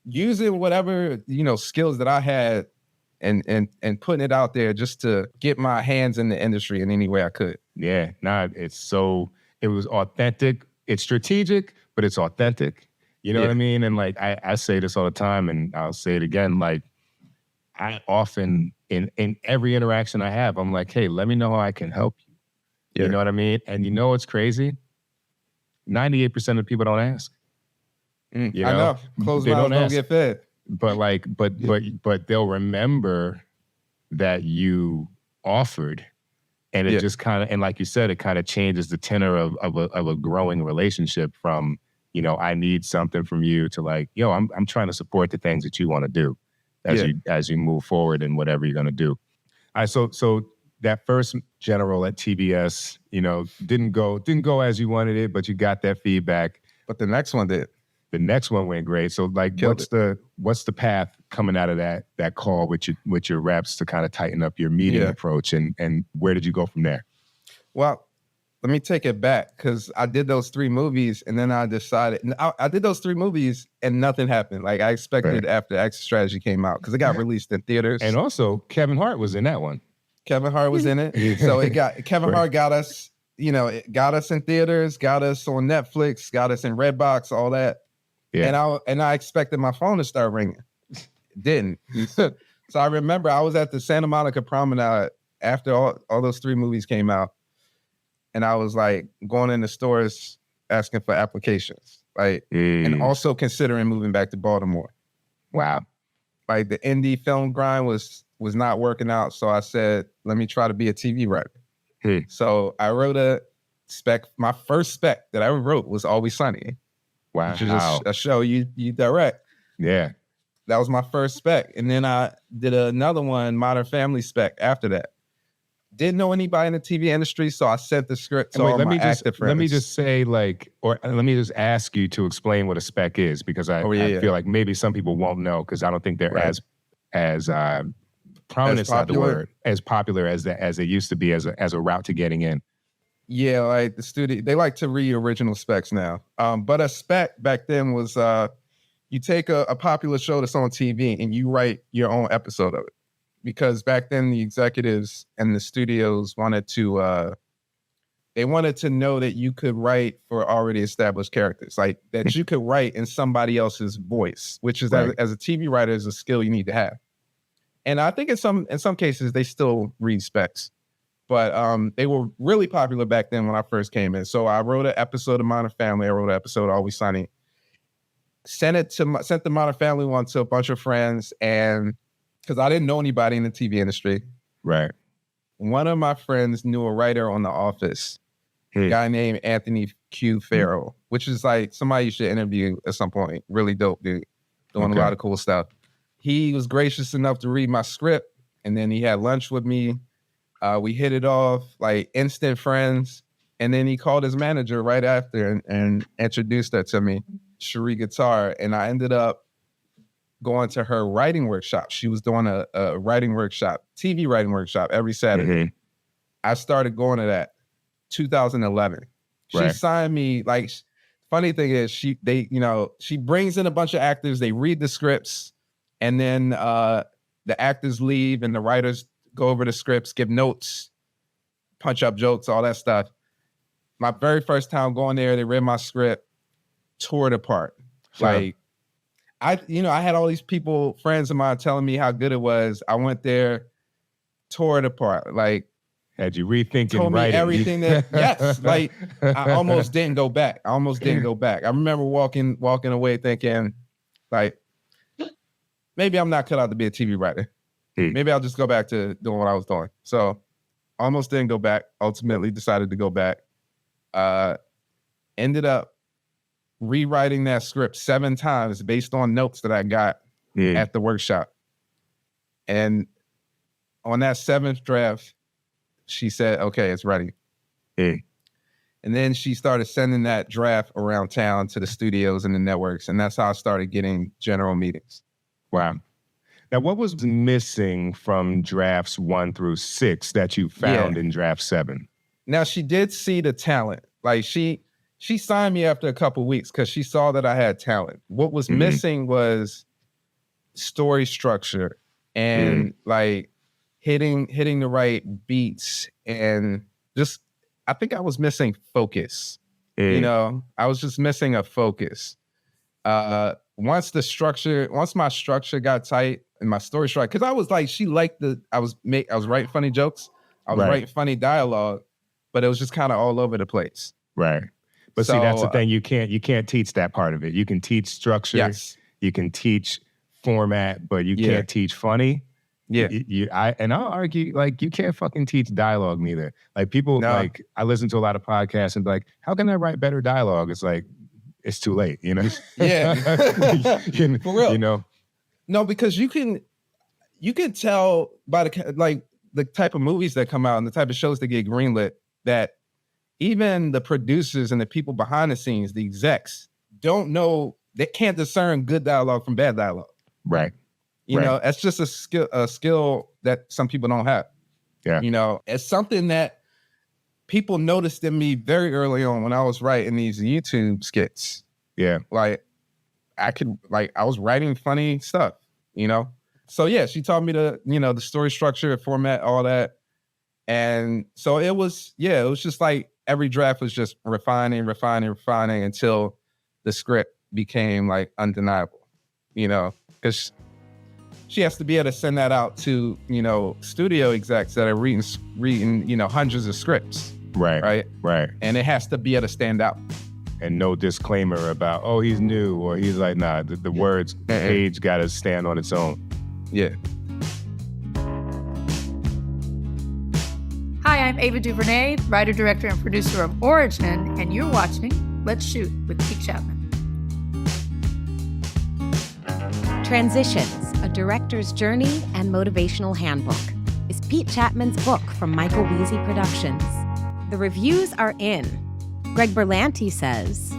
using whatever, skills that I had and putting it out there just to get my hands in the industry in any way I could. Yeah. It was authentic. It's strategic, but it's authentic. You know what I mean? And like, I say this all the time, and I'll say it again. Like, I often, in every interaction I have, I'm like, hey, let me know how I can help you. Yeah. You know what I mean? And you know what's crazy? 98% of people don't ask. I know. Closed mouths don't get fed. But they'll remember that you offered. And it just kind of, and like you said, it kind of changes the tenor of a growing relationship from, I need something from you to like, I'm trying to support the things that you want to do as you move forward in whatever you're going to do. All right, so that first general at TBS, didn't go as you wanted it, but you got that feedback. But the next one did. The next one went great. So like, what's the path coming out of that call with your reps to kind of tighten up your meeting approach, and where did you go from there? Well, let me take it back, because I did those 3 movies, and then I decided I did those 3 movies and nothing happened. Like I expected after Exit Strategy came out, because it got released in theaters. And also Kevin Hart was in that one. Kevin Hart was in it. So Kevin Hart got us, it got us in theaters, got us on Netflix, got us in Redbox, all that. Yeah. And I expected my phone to start ringing. It didn't. So I remember I was at the Santa Monica Promenade after all those 3 movies came out. And I was like going in the stores asking for applications, like, and also considering moving back to Baltimore. Wow. Like the indie film grind was not working out. So I said, let me try to be a TV writer. So I wrote a spec. My first spec that I ever wrote was Always Sunny. Wow. Which is a show you direct. Yeah. That was my first spec. And then I did another one, Modern Family spec, after that. Didn't know anybody in the TV industry, so I sent the script to all my active friends. Let me just say, let me just ask you to explain what a spec is, because I feel like maybe some people won't know, because I don't think they're as prominent, is not the word, as popular as they used to be as a route to getting in. Yeah, like the studio, they like to read original specs now. But a spec back then was you take a popular show that's on TV and you write your own episode of it. Because back then the executives and the studios wanted to know that you could write for already established characters, like that you could write in somebody else's voice, which is as a TV writer is a skill you need to have. And I think in some cases they still read specs. But they were really popular back then when I first came in. So I wrote an episode of Modern Family. I wrote an episode of Always Sunny. Sent the Modern Family one to a bunch of friends, and because I didn't know anybody in the TV industry. Right. One of my friends knew a writer on The Office, a guy named Anthony Q. Farrell, which is like somebody you should interview at some point. Really dope dude, doing a lot of cool stuff. He was gracious enough to read my script and then he had lunch with me. We hit it off, like instant friends. And then he called his manager right after and introduced her to me, Cherie Guitar. And I ended up going to her writing workshop. She was doing a writing workshop, TV writing workshop every Saturday. Mm-hmm. I started going to that 2011. She signed me. Like, funny thing is, she brings in a bunch of actors. They read the scripts, and then the actors leave, and the writers go over the scripts, give notes, punch up jokes, all that stuff. My very first time going there, they read my script, tore it apart. Sure. Like, I had all these people, friends of mine, telling me how good it was. I went there, tore it apart. Like, had you rethinking told me writing? Everything that, yes. Like, I almost didn't go back. I remember walking away thinking, like, maybe I'm not cut out to be a TV writer. Maybe I'll just go back to doing what I was doing. So, almost didn't go back. Ultimately, decided to go back. Ended up rewriting that script 7 times based on notes that I got at the workshop. And on that 7th draft, she said, okay, it's ready. And then she started sending that draft around town to the studios and the networks. And that's how I started getting general meetings. Wow. Now, what was missing from drafts 1 through 6 that you found in draft 7? Now, she did see the talent. Like, she signed me after a couple weeks because she saw that I had talent. What was missing was story structure and like hitting the right beats, and just, I think I was missing focus. I was just missing a focus. Once my structure got tight and my story structure, because I was like, I was writing funny jokes, I was writing funny dialogue, but it was just kind of all over the place. Right. But see, that's the thing. You can't teach that part of it. You can teach structure. Yes. You can teach format, but you can't teach funny. Yeah. I'll argue, like, you can't fucking teach dialogue neither. Like, people, like, I listen to a lot of podcasts and be like, how can I write better dialogue? It's like, it's too late, you know? Yeah. For real. You know? No, because you can tell by the type of movies that come out and the type of shows that get greenlit that even the producers and the people behind the scenes, the execs, don't know, they can't discern good dialogue from bad dialogue. Right. You know, that's just a skill that some people don't have. Yeah. You know, it's something that people noticed in me very early on when I was writing these YouTube skits. Yeah. Like, I was writing funny stuff, you know? So yeah, she taught me the story structure, format, all that. And so it was just like every draft was just refining until the script became like undeniable, you know, because she has to be able to send that out to, studio execs that are reading, hundreds of scripts. Right. And it has to be able to stand out. And no disclaimer about, oh, he's new, or he's like, nah, the words page got to stand on its own. Yeah. Hi, I'm Ava DuVernay, writer, director, and producer of Origin, and you're watching Let's Shoot with Pete Chatmon. Transitions, a director's journey and motivational handbook, is Pete Chatmon's book from Michael Weezy Productions. The reviews are in. Greg Berlanti says,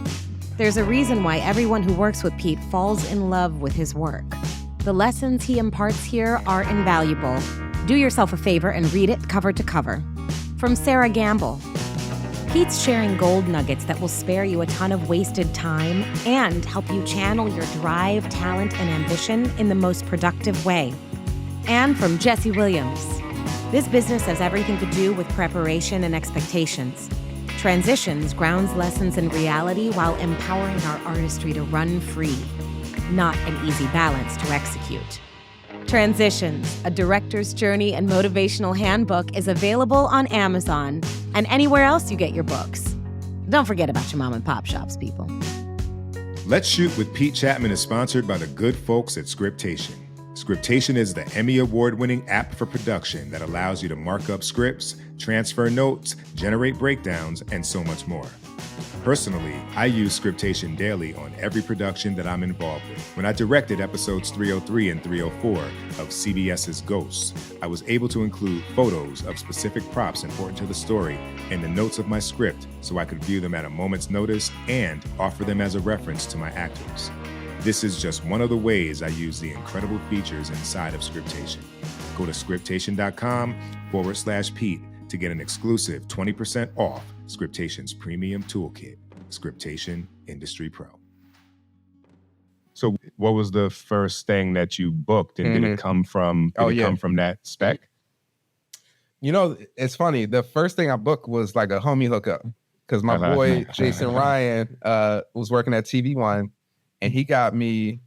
"There's a reason why everyone who works with Pete falls in love with his work. The lessons he imparts here are invaluable. Do yourself a favor and read it cover to cover." From Sarah Gamble, "Pete's sharing gold nuggets that will spare you a ton of wasted time and help you channel your drive, talent, and ambition in the most productive way." And from Jesse Williams, "This business has everything to do with preparation and expectations. Transitions grounds lessons in reality while empowering our artistry to run free. Not an easy balance to execute." Transitions, a director's journey and motivational handbook, is available on Amazon and anywhere else you get your books. Don't forget about your mom and pop shops, people. Let's Shoot with Pete Chatmon is sponsored by the good folks at Scriptation. Scriptation is the Emmy Award-winning app for production that allows you to mark up scripts, transfer notes, generate breakdowns, and so much more. Personally, I use Scriptation daily on every production that I'm involved with. When I directed episodes 303 and 304 of CBS's Ghosts, I was able to include photos of specific props important to the story in the notes of my script so I could view them at a moment's notice and offer them as a reference to my actors. This is just one of the ways I use the incredible features inside of Scriptation. Go to scriptation.com/Pete to get an exclusive 20% off Scriptation's premium toolkit, Scriptation Industry Pro. So what was the first thing that you booked, and did it come from come from that spec? You know, it's funny. The first thing I booked was like a homie hookup because my boy Jason Ryan was working at TV One, and he got me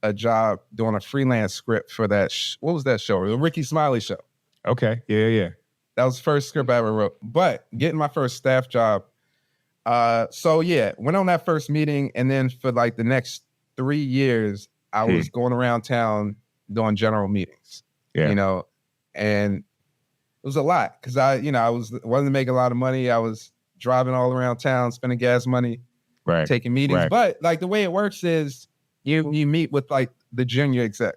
a job doing a freelance script for that. What was that show? The Ricky Smiley show. Okay. Yeah. That was the first script I ever wrote. But getting my first staff job. Went on that first meeting. And then for like the next 3 years, I was going around town doing general meetings. Yeah. You know, and it was a lot because wasn't making a lot of money. I was driving all around town, spending gas money, taking meetings. Right. But like the way it works is you meet with like the junior exec.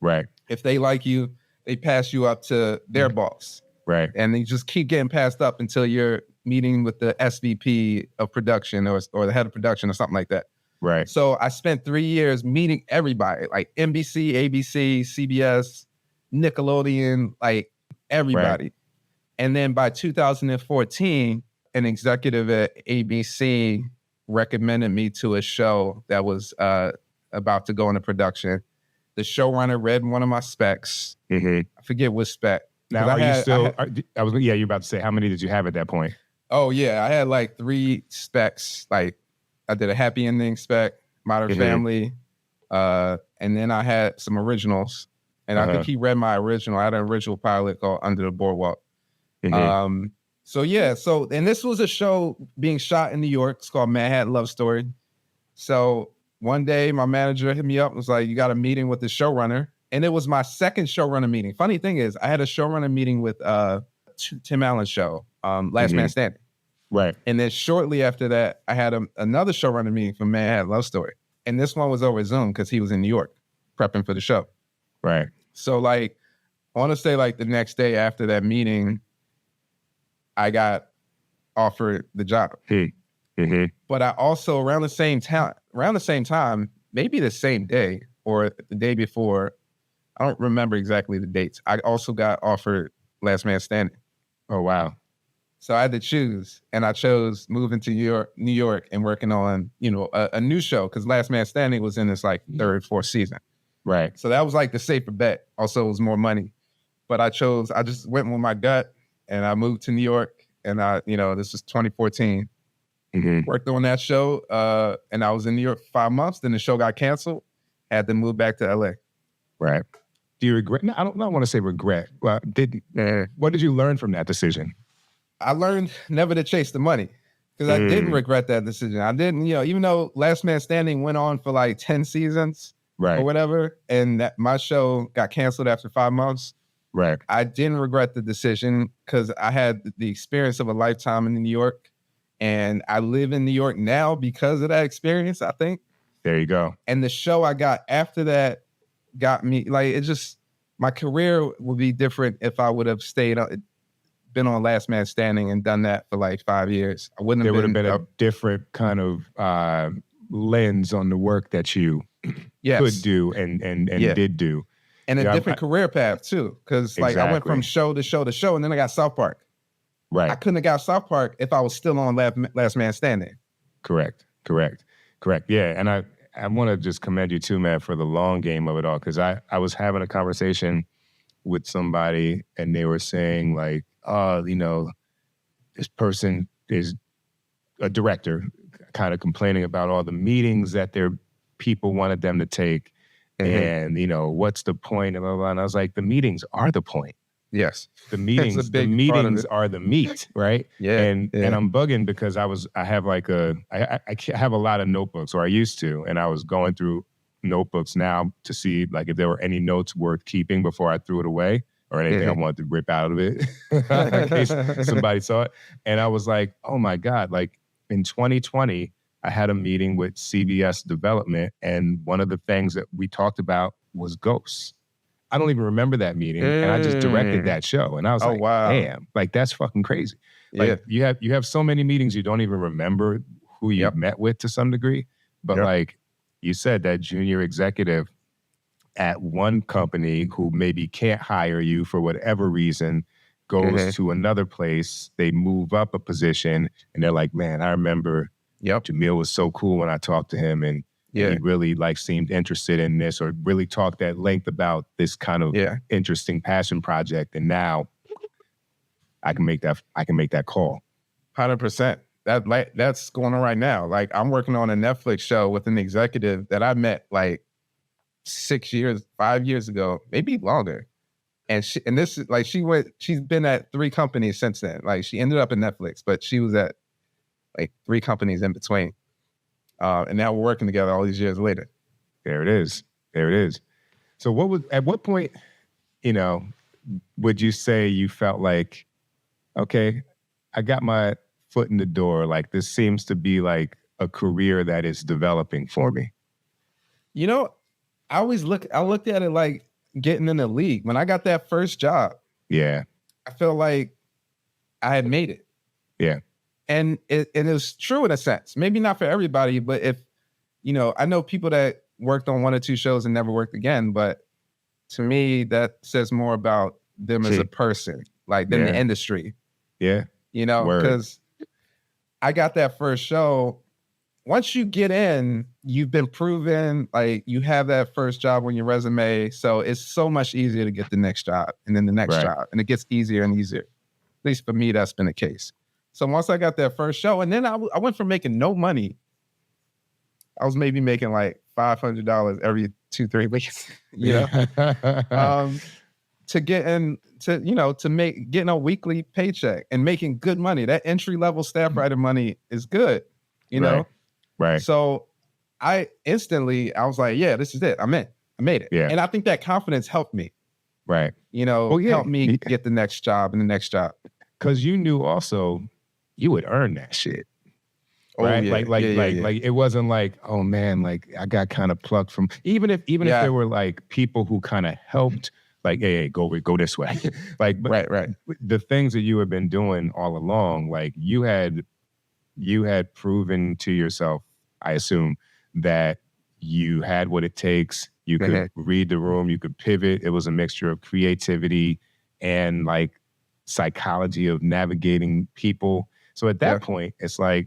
Right. If they like you, they pass you up to their boss. Right. And you just keep getting passed up until you're meeting with the SVP of production or the head of production or something like that. Right. So I spent 3 years meeting everybody, like NBC, ABC, CBS, Nickelodeon, like everybody. Right. And then by 2014, an executive at ABC recommended me to a show that was about to go into production. The showrunner read one of my specs. I forget what spec. Now, you're about to say, how many did you have at that point? Oh, yeah. I had like 3 specs. Like, I did a happy ending spec, Modern Family, and then I had some originals. And I think he read my original. I had an original pilot called Under the Boardwalk. And this was a show being shot in New York. It's called Manhattan Love Story. So one day, my manager hit me up and was like, you got a meeting with the showrunner. And it was my second showrunner meeting. Funny thing is, I had a showrunner meeting with Tim Allen's show, Last Man Standing. Right. And then shortly after that, I had another showrunner meeting for Manhattan Love Story. And this one was over Zoom because he was in New York prepping for the show. Right. So like, I want to say like the next day after that meeting, I got offered the job. But I also around the same time, maybe the same day or the day before, I don't remember exactly the dates. I also got offered Last Man Standing. Oh, wow. So I had to choose, and I chose moving to New York and working on, a new show because Last Man Standing was in its like 3rd, 4th season. Right. So that was like the safer bet. Also, it was more money. But I just went with my gut, and I moved to New York, and this was 2014. Worked on that show, and I was in New York for 5 months. Then the show got canceled. Had to move back to LA. Right. Do you regret? No, I don't want to say regret. Well, what did you learn from that decision? I learned never to chase the money because I didn't regret that decision. I didn't, even though Last Man Standing went on for like 10 seasons or whatever, and that my show got canceled after 5 months. Right. I didn't regret the decision because I had the experience of a lifetime in New York, and I live in New York now because of that experience, I think. There you go. And the show I got after that got me, like, my career would be different if I would have been on Last Man Standing and done that for like 5 years. I wouldn't have There would have been a different kind of lens on the work that you could do and did do. And a different career path too. Because like I went from show to show to show, and then I got South Park. Right. I couldn't have got South Park if I was still on Last Man Standing. Correct. Yeah. And I want to just commend you too, man, for the long game of it all. Because I was having a conversation with somebody and they were saying like, this person is a director kind of complaining about all the meetings that their people wanted them to take. And, what's the point of blah, blah, blah. And I was like, the meetings are the point. Yes. The meetings are the meat, right? Yeah. And I'm bugging because I have a lot of notebooks, or I used to, and I was going through notebooks now to see like if there were any notes worth keeping before I threw it away or anything I wanted to rip out of it in case somebody saw it. And I was like, oh my God, like in 2020, I had a meeting with CBS Development, and one of the things that we talked about was ghosts. I don't even remember that meeting, and I just directed that show, and I was like, wow. damn, like that's fucking crazy. Yeah. Like you have so many meetings you don't even remember who you met with to some degree, but like you said, that junior executive at one company who maybe can't hire you for whatever reason goes to another place, they move up a position, and they're like, man, I remember Jameel was so cool when I talked to him, and he really like seemed interested in this, or really talked at length about this kind of interesting passion project. And now I can make that call. 100%. That's going on right now. Like, I'm working on a Netflix show with an executive that I met like 5 years ago, maybe longer. And she's been at 3 companies since then. Like, she ended up at Netflix, but she was at like 3 companies in between. And now we're working together all these years later. There it is. So at what point, would you say you felt like, okay, I got my foot in the door, like this seems to be like a career that is developing for me? I looked at it like getting in the league. When I got that first job, I felt like I had made it. Yeah. And it was true in a sense. Maybe not for everybody, but if, I know people that worked on 1 or 2 shows and never worked again, but to me, that says more about them as a person, like than the industry. Yeah. Because I got that first show. Once you get in, you've been proven, like you have that first job on your resume. So it's so much easier to get the next job and then the next job. And it gets easier and easier. At least for me, that's been the case. So once I got that first show, and then I went from making no money. I was maybe making like $500 every 2-3 weeks, to getting a weekly paycheck and making good money. That entry level staff writer money is good, know? Right. So I was like, yeah, this is it. I'm in. I made it. Yeah. And I think that confidence helped me. Right. Helped me get the next job and the next job. Because you knew also you would earn that shit. Right? Yeah. Like it wasn't like, oh man, like I got kind of plucked from, even if there were like people who kind of helped, like, hey, go this way. Like, but right. The things that you had been doing all along, like you had proven to yourself, I assume, that you had what it takes. You could read the room, you could pivot. It was a mixture of creativity and like psychology of navigating people. So at that point, it's like,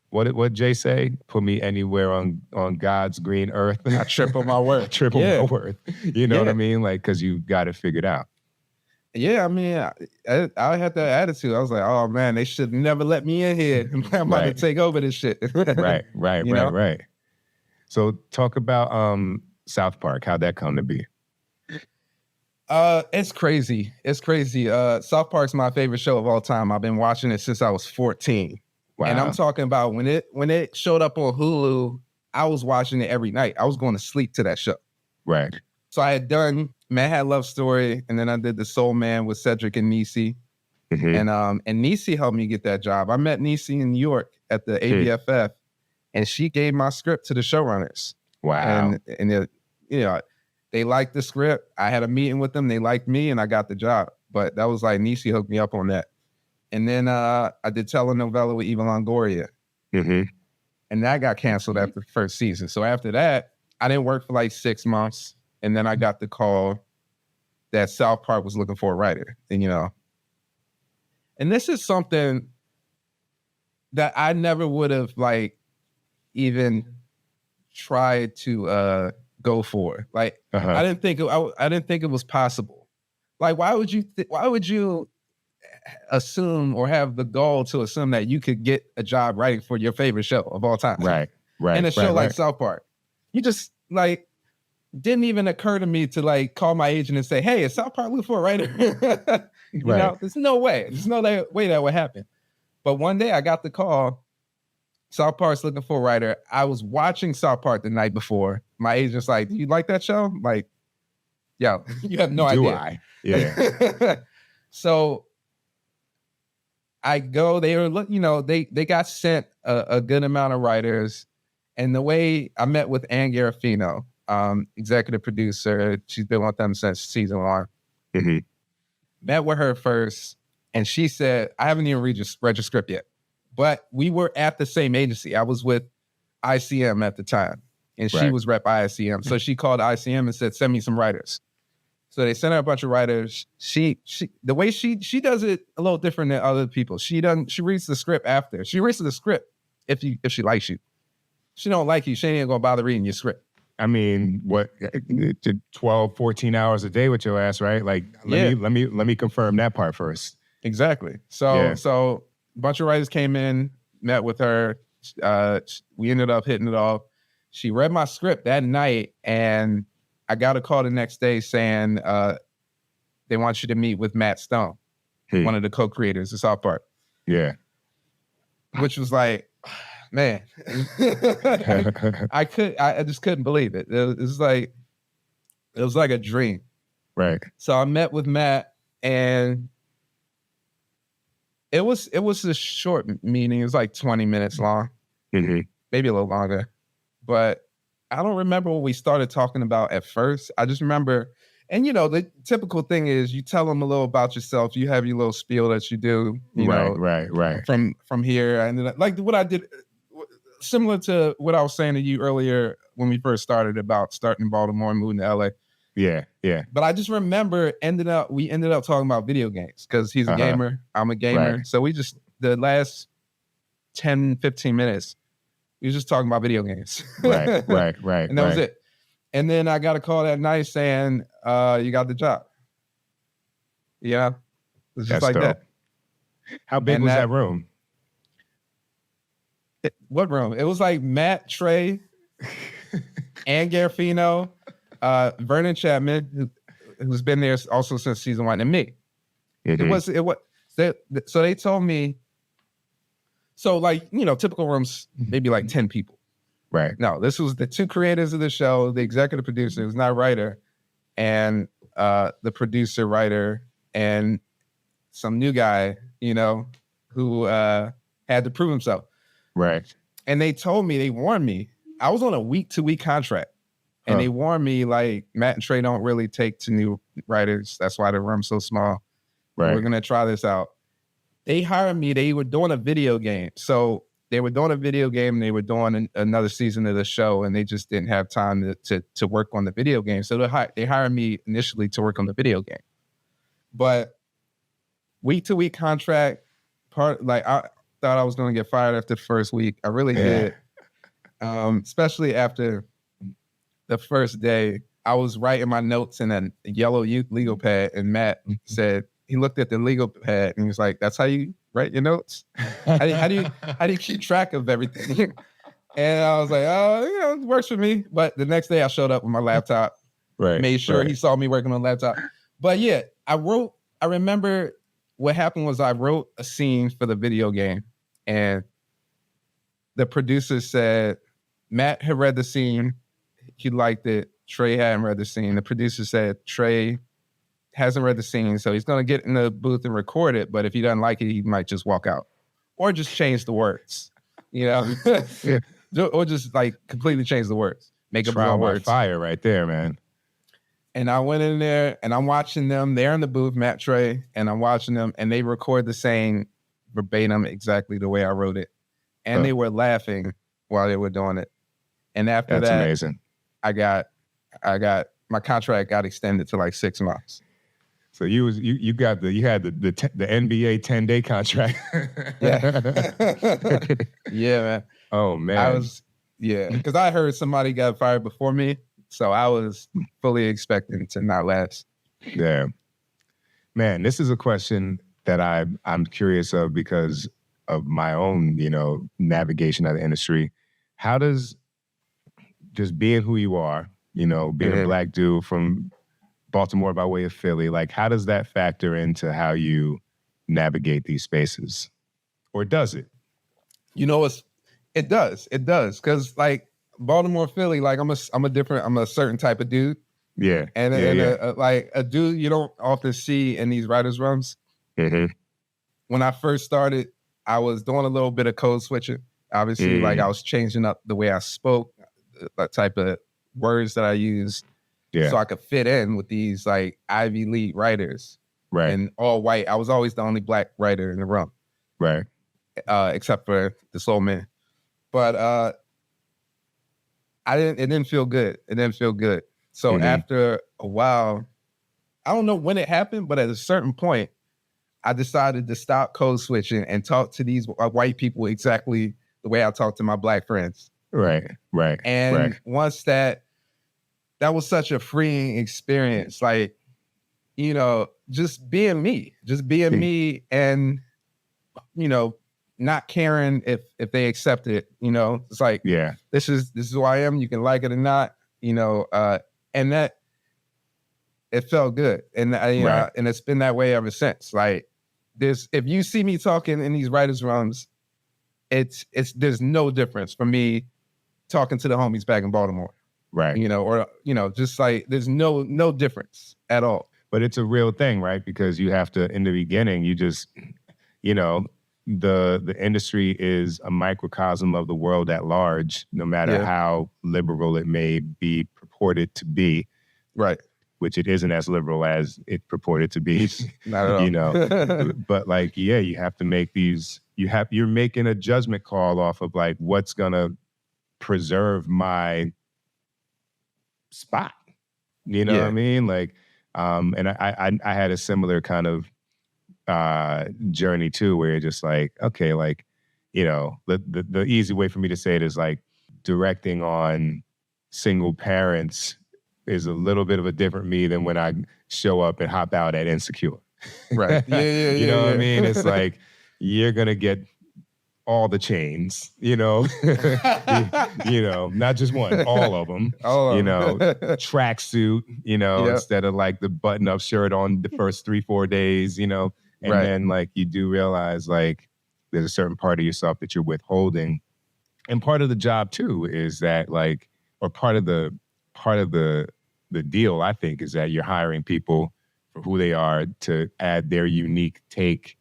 what Jay say? Put me anywhere on God's green earth. I triple my worth. Triple my worth. You know what I mean? Like, because you got it figured out. Yeah, I mean, I had that attitude. I was like, oh man, they should never let me in here. I'm about to take over this shit. Right. So talk about South Park. How'd that come to be? It's crazy. South Park's my favorite show of all time. I've been watching it since I was 14. Wow. And I'm talking about when it showed up on Hulu, I was watching it every night. I was going to sleep to that show. Right. So I had done Mad Love Story, and then I did The Soul Man with Cedric and Niecy. And Niecy helped me get that job. I met Niecy in New York at the ABFF, and she gave my script to the showrunners. Wow. And they liked the script. I had a meeting with them. They liked me, and I got the job. But that was like Niecy hooked me up on that. And then I did telenovela with Eva Longoria. And that got canceled after the first season. So after that, I didn't work for like 6 months. And then I got the call that South Park was looking for a writer. And, and this is something that I never would have like even tried to go for. Like, I didn't think it was possible. Like, why would you assume or have the goal to assume that you could get a job writing for your favorite show of all time? Right. And a show like South Park. You just like didn't even occur to me to like call my agent and say, hey, is South Park looking for a writer? There's no way. There's no way that would happen. But one day I got the call, South Park's looking for a writer. I was watching South Park the night before. My agent's like, do you like that show? I'm like, yo, you have no idea. Do I? Yeah. So I go, they were, they got sent a good amount of writers. And the way I met with Ann Garofino, executive producer, she's been with them since season 1. Mm-hmm. Met with her first, and she said, I haven't even read your script yet. But we were at the same agency. I was with ICM at the time, and she was rep ICM. So she called ICM and said, send me some writers. So they sent her a bunch of writers. She the way she does it a little different than other people. She reads the script after. She reads the script if she likes you. She don't like you, she ain't gonna bother reading your script. I mean, what, 12, 14 hours a day with your ass, right? Like, let me confirm that part first. Exactly. So a bunch of writers came in, met with her. We ended up hitting it off. She read my script that night, and I got a call the next day saying they want you to meet with Matt Stone, one of the co-creators of South Park. Yeah. Which was like, man, I just couldn't believe it. It was like a dream. Right. So I met with Matt, and it was a short meeting. It was like 20 minutes long, Mm-hmm. maybe a little longer. But I don't remember what we started talking about at first. I just remember, and the typical thing is you tell them a little about yourself. You have your little spiel that you do, Right. From here. I ended up, like what I did, similar to what I was saying to you earlier when we first started about starting in Baltimore and moving to LA. Yeah. But I just remember we ended up talking about video games because he's a gamer, I'm a gamer. Right. So we just, the last 10, 15 minutes, we were just talking about video games. Right. And that was it. And then I got a call that night saying, you got the job. Yeah. It's just That's like dope. that. How big was that room? What room? It was like Matt, Trey, Ann Garofino, Vernon Chatmon, who's been there also since season 1, and me. Mm-hmm. It was. So they told me. So like typical rooms, maybe like 10 people. Right. No, this was the 2 creators of the show, the executive producer, who's not a writer, and the producer, writer, and some new guy, who had to prove himself. Right. And they warned me. I was on a week-to-week contract. And they warned me, like, Matt and Trey don't really take to new writers. That's why the room's so small. Right. We're going to try this out. They hired me. They were doing a video game. So they were doing a video game. And they were doing another season of the show. And they just didn't have time to work on the video game. So they hired me initially to work on the video game. But week-to-week contract, I thought I was going to get fired after the first week. I really did. Especially after the first day. I was writing my notes in a yellow legal pad, and Matt said, he looked at the legal pad and he was like, that's how you write your notes? How do you keep track of everything? And I was like, oh, it works for me. But the next day I showed up with my laptop, made sure he saw me working on the laptop. But yeah, I remember what happened was I wrote a scene for the video game, and the producer said, Matt had read the scene. He liked it. Trey hadn't read the scene. The producer said, Trey hasn't read the scene, so he's going to get in the booth and record it. But if he doesn't like it, he might just walk out or just change the words, or just like completely change the words, make up his own words. Fire right there, man. And I went in there and I'm watching them. They're in the booth, Matt, Trey, and I'm watching them, and they record the same verbatim exactly the way I wrote it. And they were laughing while they were doing it. And after That's that, amazing. I got my contract got extended to like 6 months. So you had the NBA 10-day contract. Yeah, man. Oh man. Because I heard somebody got fired before me, so I was fully expecting to not last. Yeah, man. This is a question that I'm curious of because of my own navigation of the industry. How does just being who you are, being a Black dude from Baltimore by way of Philly, like how does that factor into how you navigate these spaces? Or does it? It does. Cause like Baltimore, Philly, like I'm a certain type of dude. Yeah. And like a dude you don't often see in these writers' rooms. Mm-hmm. when I first started, I was doing a little bit of code switching. Obviously, like I was changing up the way I spoke, the type of words that I used, so I could fit in with these like Ivy League writers, and all white. I was always the only black writer in the room, except for the soul man. But it didn't feel good. It didn't feel good. So after a while, I don't know when it happened, but at a certain point, I decided to stop code switching and talk to these white people exactly the way I talk to my black friends. And once that was such a freeing experience, like, you know, just being me, and, you know, not caring if they accept it, you know, it's like, this is who I am. You can like it or not, you know, and that it felt good. And and it's been that way ever since. Like if you see me talking in these writers' rooms, there's no difference from me talking to the homies back in Baltimore. You know, or, you know, just like there's no difference at all. But it's a real thing, right? Because you have to, in the beginning, you just, you know, the industry is a microcosm of the world at large, no matter how liberal it may be purported to be. Which it isn't as liberal as it purported to be. Not at all. You know, but like, you have to make these, you're making a judgment call off of like, what's gonna preserve my spot. You know what I mean? Like, and I had a similar kind of journey too, where you're just like, okay, like, you know, the easy way for me to say it is like directing on single parents is a little bit of a different me than when I show up and hop out at Insecure. You know what I mean? It's like, you're going to get all the chains, you know, you know, not just one, all of them, you know, tracksuit, you know, instead of like the button up shirt on the first 3-4 days, you know, and then like, you do realize like there's a certain part of yourself that you're withholding. And part of the job too is that like, or part of the deal, I think, is that you're hiring people for who they are to add their unique take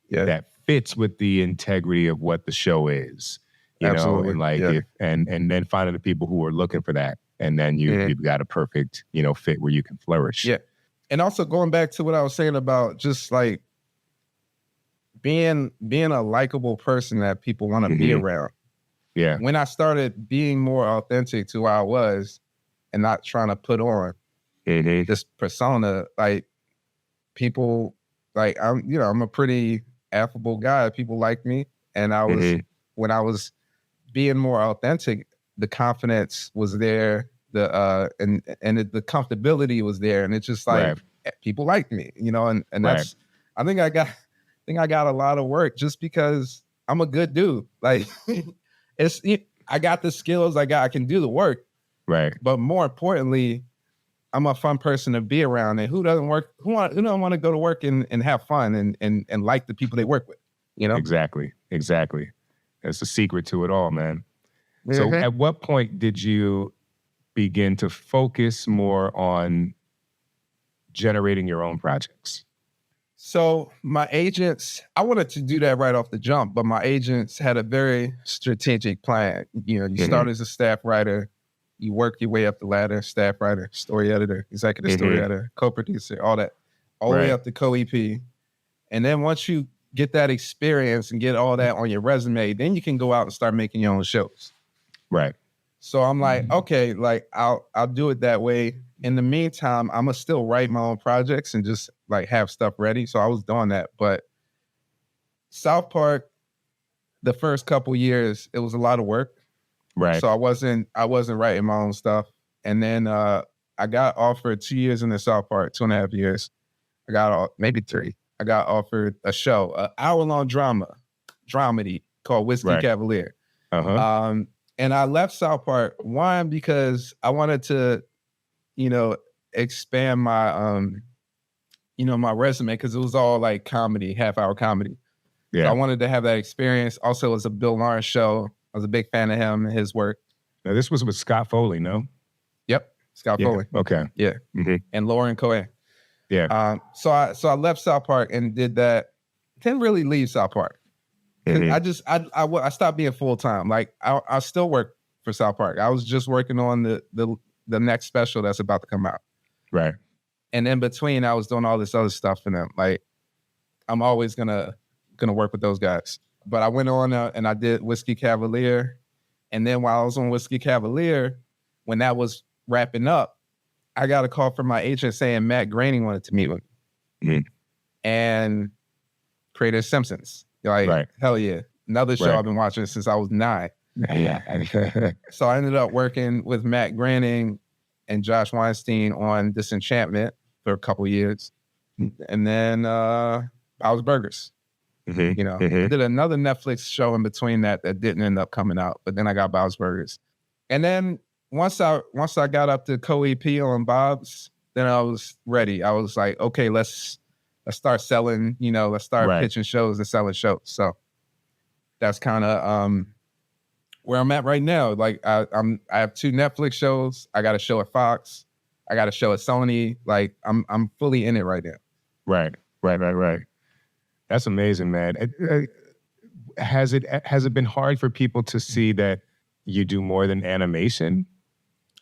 that fits with the integrity of what the show is, you know, and like, and then finding the people who are looking for that. And then you've got a perfect, you know, fit where you can flourish. And also going back to what I was saying about just like being a likable person that people want to be around. When I started being more authentic to who I was and not trying to put on this persona, like people, like I'm a pretty affable guy. People like me. And I was, when I was being more authentic, the confidence was there, the comfortability was there. And it's just like, people like me, you know, and that's, I think I got a lot of work just because I'm a good dude. Like I got the skills I can do the work. But more importantly, I'm a fun person to be around, and who doesn't want to go to work and have fun and like the people they work with, you know? Exactly. That's the secret to it all, man. So at what point did you begin to focus more on generating your own projects? So my agents, I wanted to do that right off the jump, but my agents had a very strategic plan. You know, you start as a staff writer, you work your way up the ladder, staff writer, story editor, executive story editor, co-producer, all that, all the way up to co-EP. And then once you get that experience and get all that on your resume, then you can go out and start making your own shows. So I'm like, okay, like I'll do it that way. In the meantime, I'm gonna still write my own projects and just like have stuff ready. So I was doing that. But South Park, the first couple years, it was a lot of work. So I wasn't writing my own stuff. And then I got offered 2 years in the South Park, 2.5 years. Maybe 3. I got offered a show, an hour-long dramedy called Whiskey Cavalier. And I left South Park, one, because I wanted to, you know, expand my, you know, my resume, because it was all like comedy, half-hour comedy. So I wanted to have that experience. Also, it was a Bill Lawrence show. I was a big fan of him and his work. Now, this was with Scott Foley, no? Yep, Scott Foley. Okay. And Lauren Cohen. So I left South Park and did that. didn't really leave South Park. I stopped being full time. Like I still work for South Park. I was just working on the next special that's about to come out. Right. And in between, I was doing all this other stuff for them. Like I'm always gonna work with those guys. But I went on and I did Whiskey Cavalier. And then while I was on Whiskey Cavalier, when that was wrapping up, I got a call from my agent saying Matt Groening wanted to meet with me. And created Simpsons. Like, hell yeah. Another show I've been watching since I was 9. Yeah. So I ended up working with Matt Groening and Josh Weinstein on Disenchantment for a couple years. And then Bow's Burgers. I did another Netflix show in between that didn't end up coming out, but then I got Bob's Burgers. And then once I got up to co-EP on Bob's, then I was ready. I was like, okay, let's start selling, let's start pitching shows and selling shows. So that's kind of where I'm at right now. Like I have 2 Netflix shows. I got a show at Fox. I got a show at Sony. Like I'm fully in it right now. Right. That's amazing, man. Has it been hard for people to see that you do more than animation?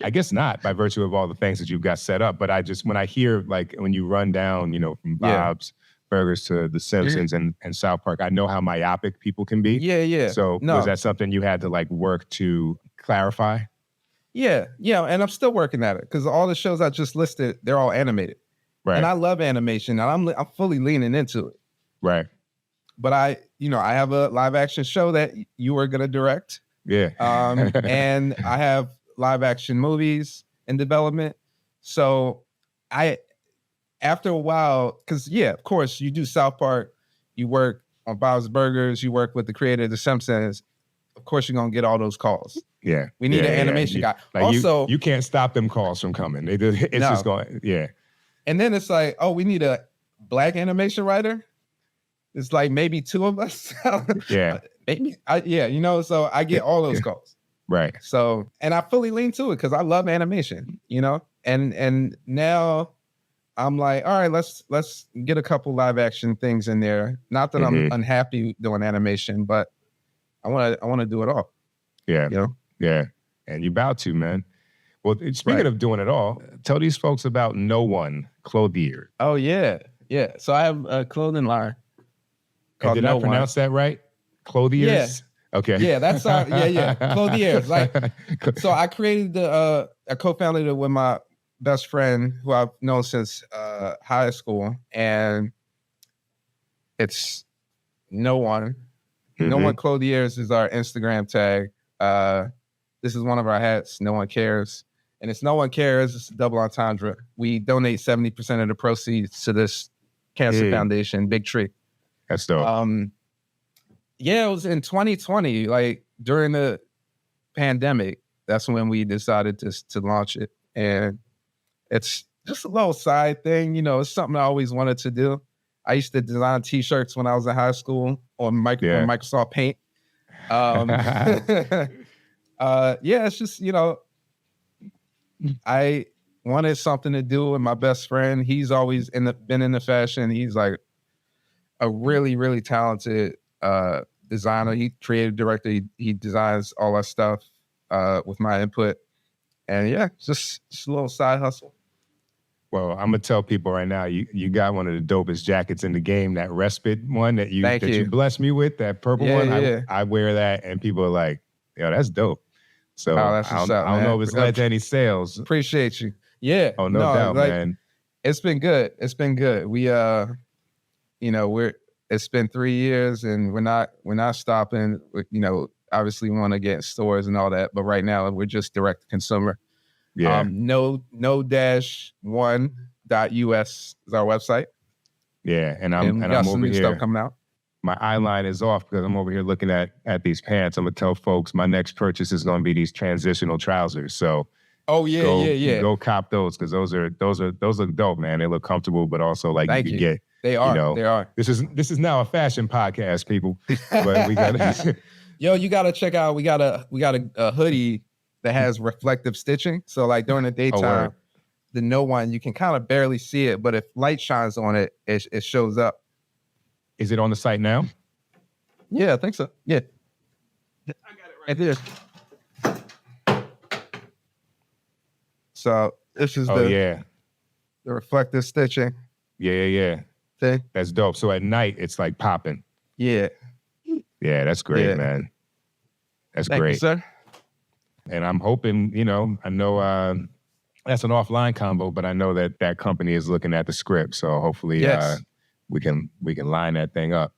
I guess not, by virtue of all the things that you've got set up. But when I hear, like, when you run down, from Bob's Burgers to The Simpsons and South Park, I know how myopic people can be. Yeah. So was that something you had to like work to clarify? Yeah. And I'm still working at it because all the shows I just listed, they're all animated. Right. And I love animation and I'm fully leaning into it. Right. But I have a live action show that you were going to direct. Yeah. And I have live action movies in development. So after a while, because of course you do South Park, you work on Bob's Burgers, you work with the creator of The Simpsons. Of course, you're going to get all those calls. Yeah. We need an animation guy. Like also, you can't stop them calls from coming. Just going, And then it's like, oh, we need a Black animation writer. It's like maybe 2 of us. Maybe. So I get all those calls. Right. So, and I fully lean to it because I love animation, and now I'm like, all right, let's get a couple live action things in there. Not that I'm unhappy doing animation, but I want to do it all. Yeah. Yeah. And you about to, man. Well, speaking of doing it all, tell these folks about One Clothiers. Oh yeah. Yeah. So I have a clothing line. Did I pronounce that right? Clothiers? Yeah. Okay. Yeah, that's Clothiers. Like, so I created I co-founded it with my best friend who I've known since high school, and it's One Clothiers is our Instagram tag. This is one of our hats. No one cares, and it's No One Cares. It's a double entendre. We donate 70% of the proceeds to this cancer foundation, Big Tree. That's dope. It was in 2020, like during the pandemic. That's when we decided to launch it, and it's just a little side thing. It's something I always wanted to do. I used to design T-shirts when I was in high school on Microsoft Paint. It's just I wanted something to do with my best friend. He's always been in the fashion. He's like a really, really talented designer. He creative director. He designs all our stuff with my input. And just a little side hustle. Well, I'm gonna tell people right now, you got one of the dopest jackets in the game. That respite one that you blessed me with, that purple one. I wear that, and people are like, "Yo, that's dope." So I don't know if it's led to any sales. Appreciate you. Yeah. Oh, no doubt, man. It's been good. We it's been 3 years and we're not stopping. Obviously we want to get in stores and all that, but right now we're just direct to consumer. Yeah. No-1.us is our website. Yeah, and I'm over here. Stuff coming out. My eye line is off because I'm over here looking at these pants. I'm gonna tell folks my next purchase is gonna be these transitional trousers. So go cop those because those look dope, man. They look comfortable, but also like you can get. They are. This is now a fashion podcast, people. But we got you gotta check out. We got a hoodie that has reflective stitching. So like during the daytime, the One you can kind of barely see it, but if light shines on it, it shows up. Is it on the site now? Yeah, I think so. Yeah. I got it right there. So this is the reflective stitching. Yeah. Thing. That's dope. So at night, it's like popping. Yeah. Yeah, that's great, man. That's Thank great. you, sir. And I'm hoping, I know that's an offline combo, but I know that company is looking at the script. So hopefully we can line that thing up.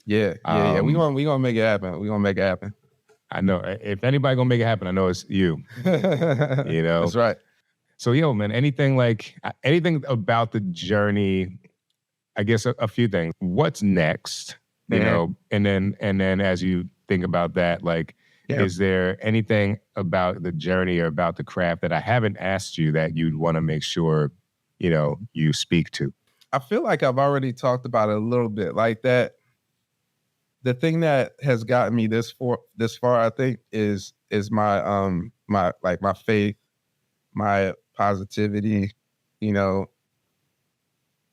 Yeah. We gonna make it happen. We gonna make it happen. I know. If anybody gonna make it happen, I know it's you. That's right. So, man, anything about the journey, I guess a few things. What's next? You know, and then as you think about that, like, is there anything about the journey or about the craft that I haven't asked you that you'd want to make sure, you speak to? I feel like I've already talked about it a little bit. Like that, the thing that has gotten me this far, I think, is my my faith, my positivity,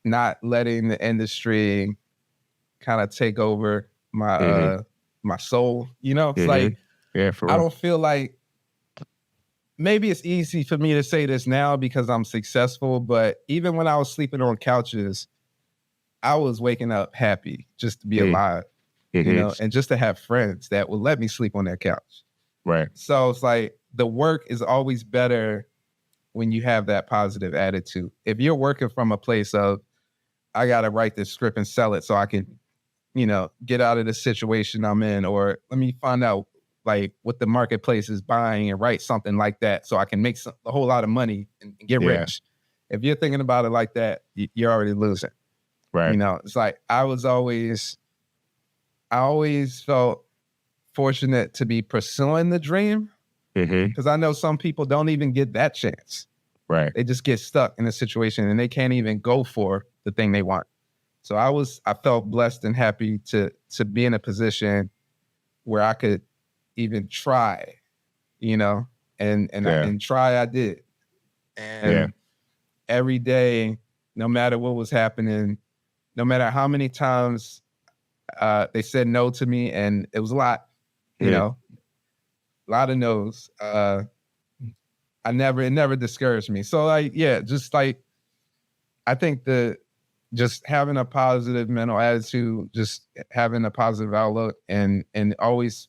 not letting the industry kind of take over my my soul. It's like, for real. I don't feel like, maybe it's easy for me to say this now because I'm successful, but even when I was sleeping on couches, I was waking up happy just to be alive, and just to have friends that would let me sleep on their couch. Right. So it's like the work is always better when you have that positive attitude. If you're working from a place of, I got to write this script and sell it so I can, get out of the situation I'm in, or let me find out like what the marketplace is buying and write something like that so I can make a whole lot of money and get rich. If you're thinking about it like that, you're already losing. Right. It's like I always felt fortunate to be pursuing the dream, because I know some people don't even get that chance. Right. They just get stuck in a situation and they can't even go for the thing they want. So I felt blessed and happy to be in a position where I could even try, and try I did. And every day, no matter what was happening, no matter how many times they said no to me, and it was a lot, a lot of no's. It never discouraged me. So just like, I think just having a positive mental attitude, just having a positive outlook, and always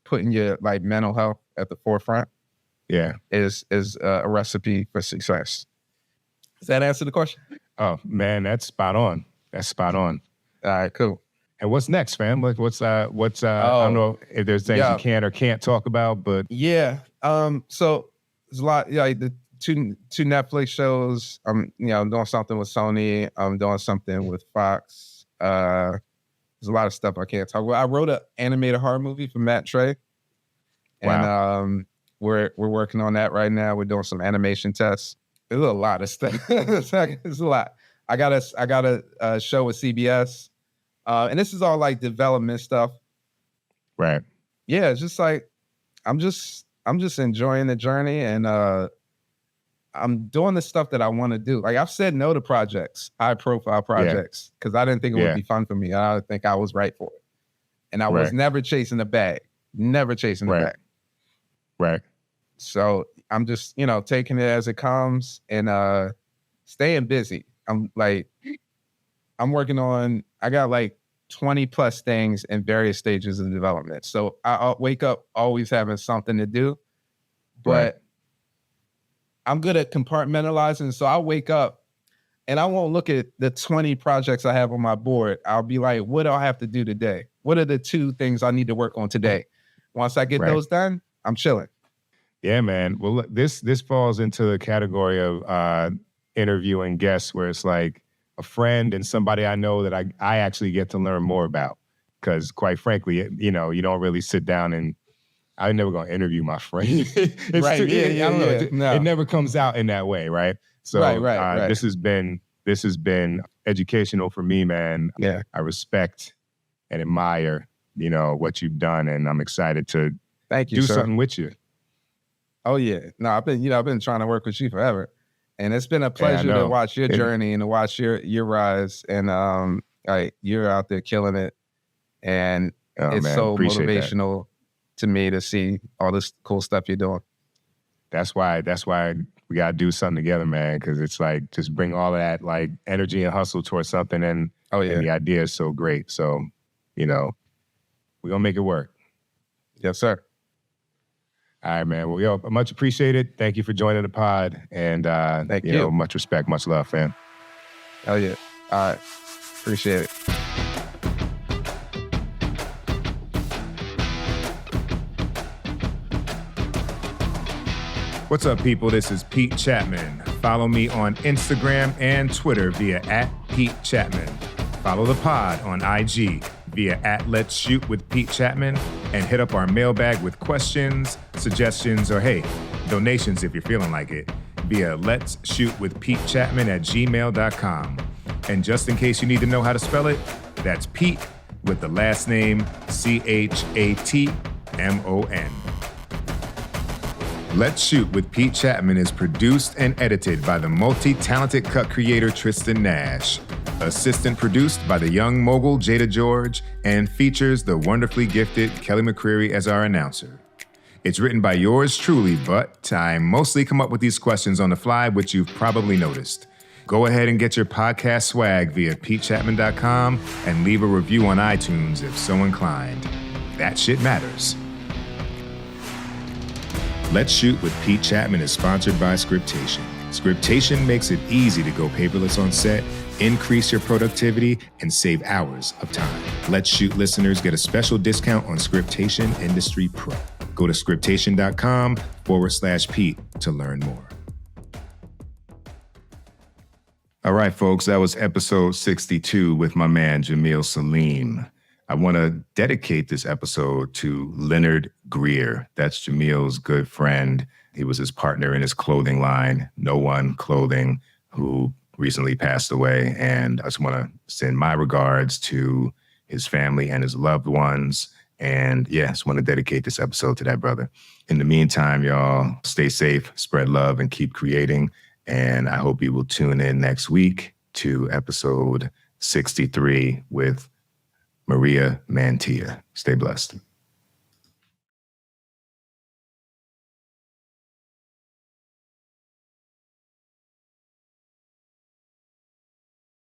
putting your like mental health at the forefront, is a recipe for success. Does that answer the question? Oh man, that's spot on. All right, cool. And what's next, fam? What's I don't know if there's things you can or can't talk about, but so there's a lot. Like the two Netflix shows. I'm doing something with Sony. I'm doing something with Fox. There's a lot of stuff I can't talk about. I wrote an animated horror movie for Matt Trey, and we're working on that right now. We're doing some animation tests. There's a lot of stuff. It's a lot. I got a show with CBS, and this is all like development stuff. Right. Yeah, it's just like I'm just enjoying the journey, and I'm doing the stuff that I want to do. Like I've said no to projects, high profile projects, because I didn't think it would be fun for me. I didn't think I was right for it, and I was never chasing the bag. Never chasing the bag. Right. So I'm just, taking it as it comes and staying busy. I'm working on, I got like 20 plus things in various stages of development. So I'll wake up always having something to do, but I'm good at compartmentalizing. So I'll wake up and I won't look at the 20 projects I have on my board. I'll be like, what do I have to do today? What are the 2 things I need to work on today? Once I get those done, I'm chilling. Yeah, man. Well, this falls into the category of interviewing guests where it's like a friend and somebody I know that I actually get to learn more about. Because quite frankly, you don't really sit down and I'm never going to interview my friend. It never comes out in that way, right? So right. This has been educational for me, man. Yeah. I respect and admire, what you've done, and I'm excited to do something with you. Oh yeah. No, I've been trying to work with you forever. And it's been a pleasure to watch your journey and to watch your rise. And Like, you're out there killing it. And it's man, so appreciate motivational to me to see all this cool stuff you're doing. That's why we gotta do something together, man. Because it's like just bring all of that like energy and hustle towards something, and the idea is so great. So, we're gonna make it work. Yes, sir. All right, man. Well, much appreciated. Thank you for joining the pod, and Thank you. Much respect, much love, fam. Hell yeah. All right. Appreciate it. What's up, people? This is Pete Chatmon. Follow me on Instagram and Twitter via @PeteChatmon. Follow the pod on IG via @Let'sShootWithPeteChatmon, and hit up our mailbag with questions, suggestions, or hey, donations if you're feeling like it via let'sshootwithPeteChatmon@gmail.com. And just in case you need to know how to spell it, that's Pete with the last name Chatmon. Let's Shoot with Pete Chatmon is produced and edited by the multi-talented cut creator Tristan Nash, assistant produced by the young mogul Jada George, and features the wonderfully gifted Kelly McCreary as our announcer. It's written by yours truly, but I mostly come up with these questions on the fly, which you've probably noticed. Go ahead and get your podcast swag via PeteChatmon.com and leave a review on iTunes if so inclined. That shit matters. Let's Shoot with Pete Chatmon is sponsored by Scriptation. Scriptation makes it easy to go paperless on set, increase your productivity, and save hours of time. Let's Shoot listeners get a special discount on Scriptation Industry Pro. Go to scriptation.com/Pete to learn more. All right, folks, that was episode 62 with my man, Jameel Saleem. I want to dedicate this episode to Leonard Greer. That's Jameel's good friend. He was his partner in his clothing line, No One Clothing, who recently passed away. And I just want to send my regards to his family and his loved ones. And yeah, just want to dedicate this episode to that brother. In the meantime, y'all, stay safe, spread love, and keep creating. And I hope you will tune in next week to episode 63 with Maria Mantilla. Stay blessed.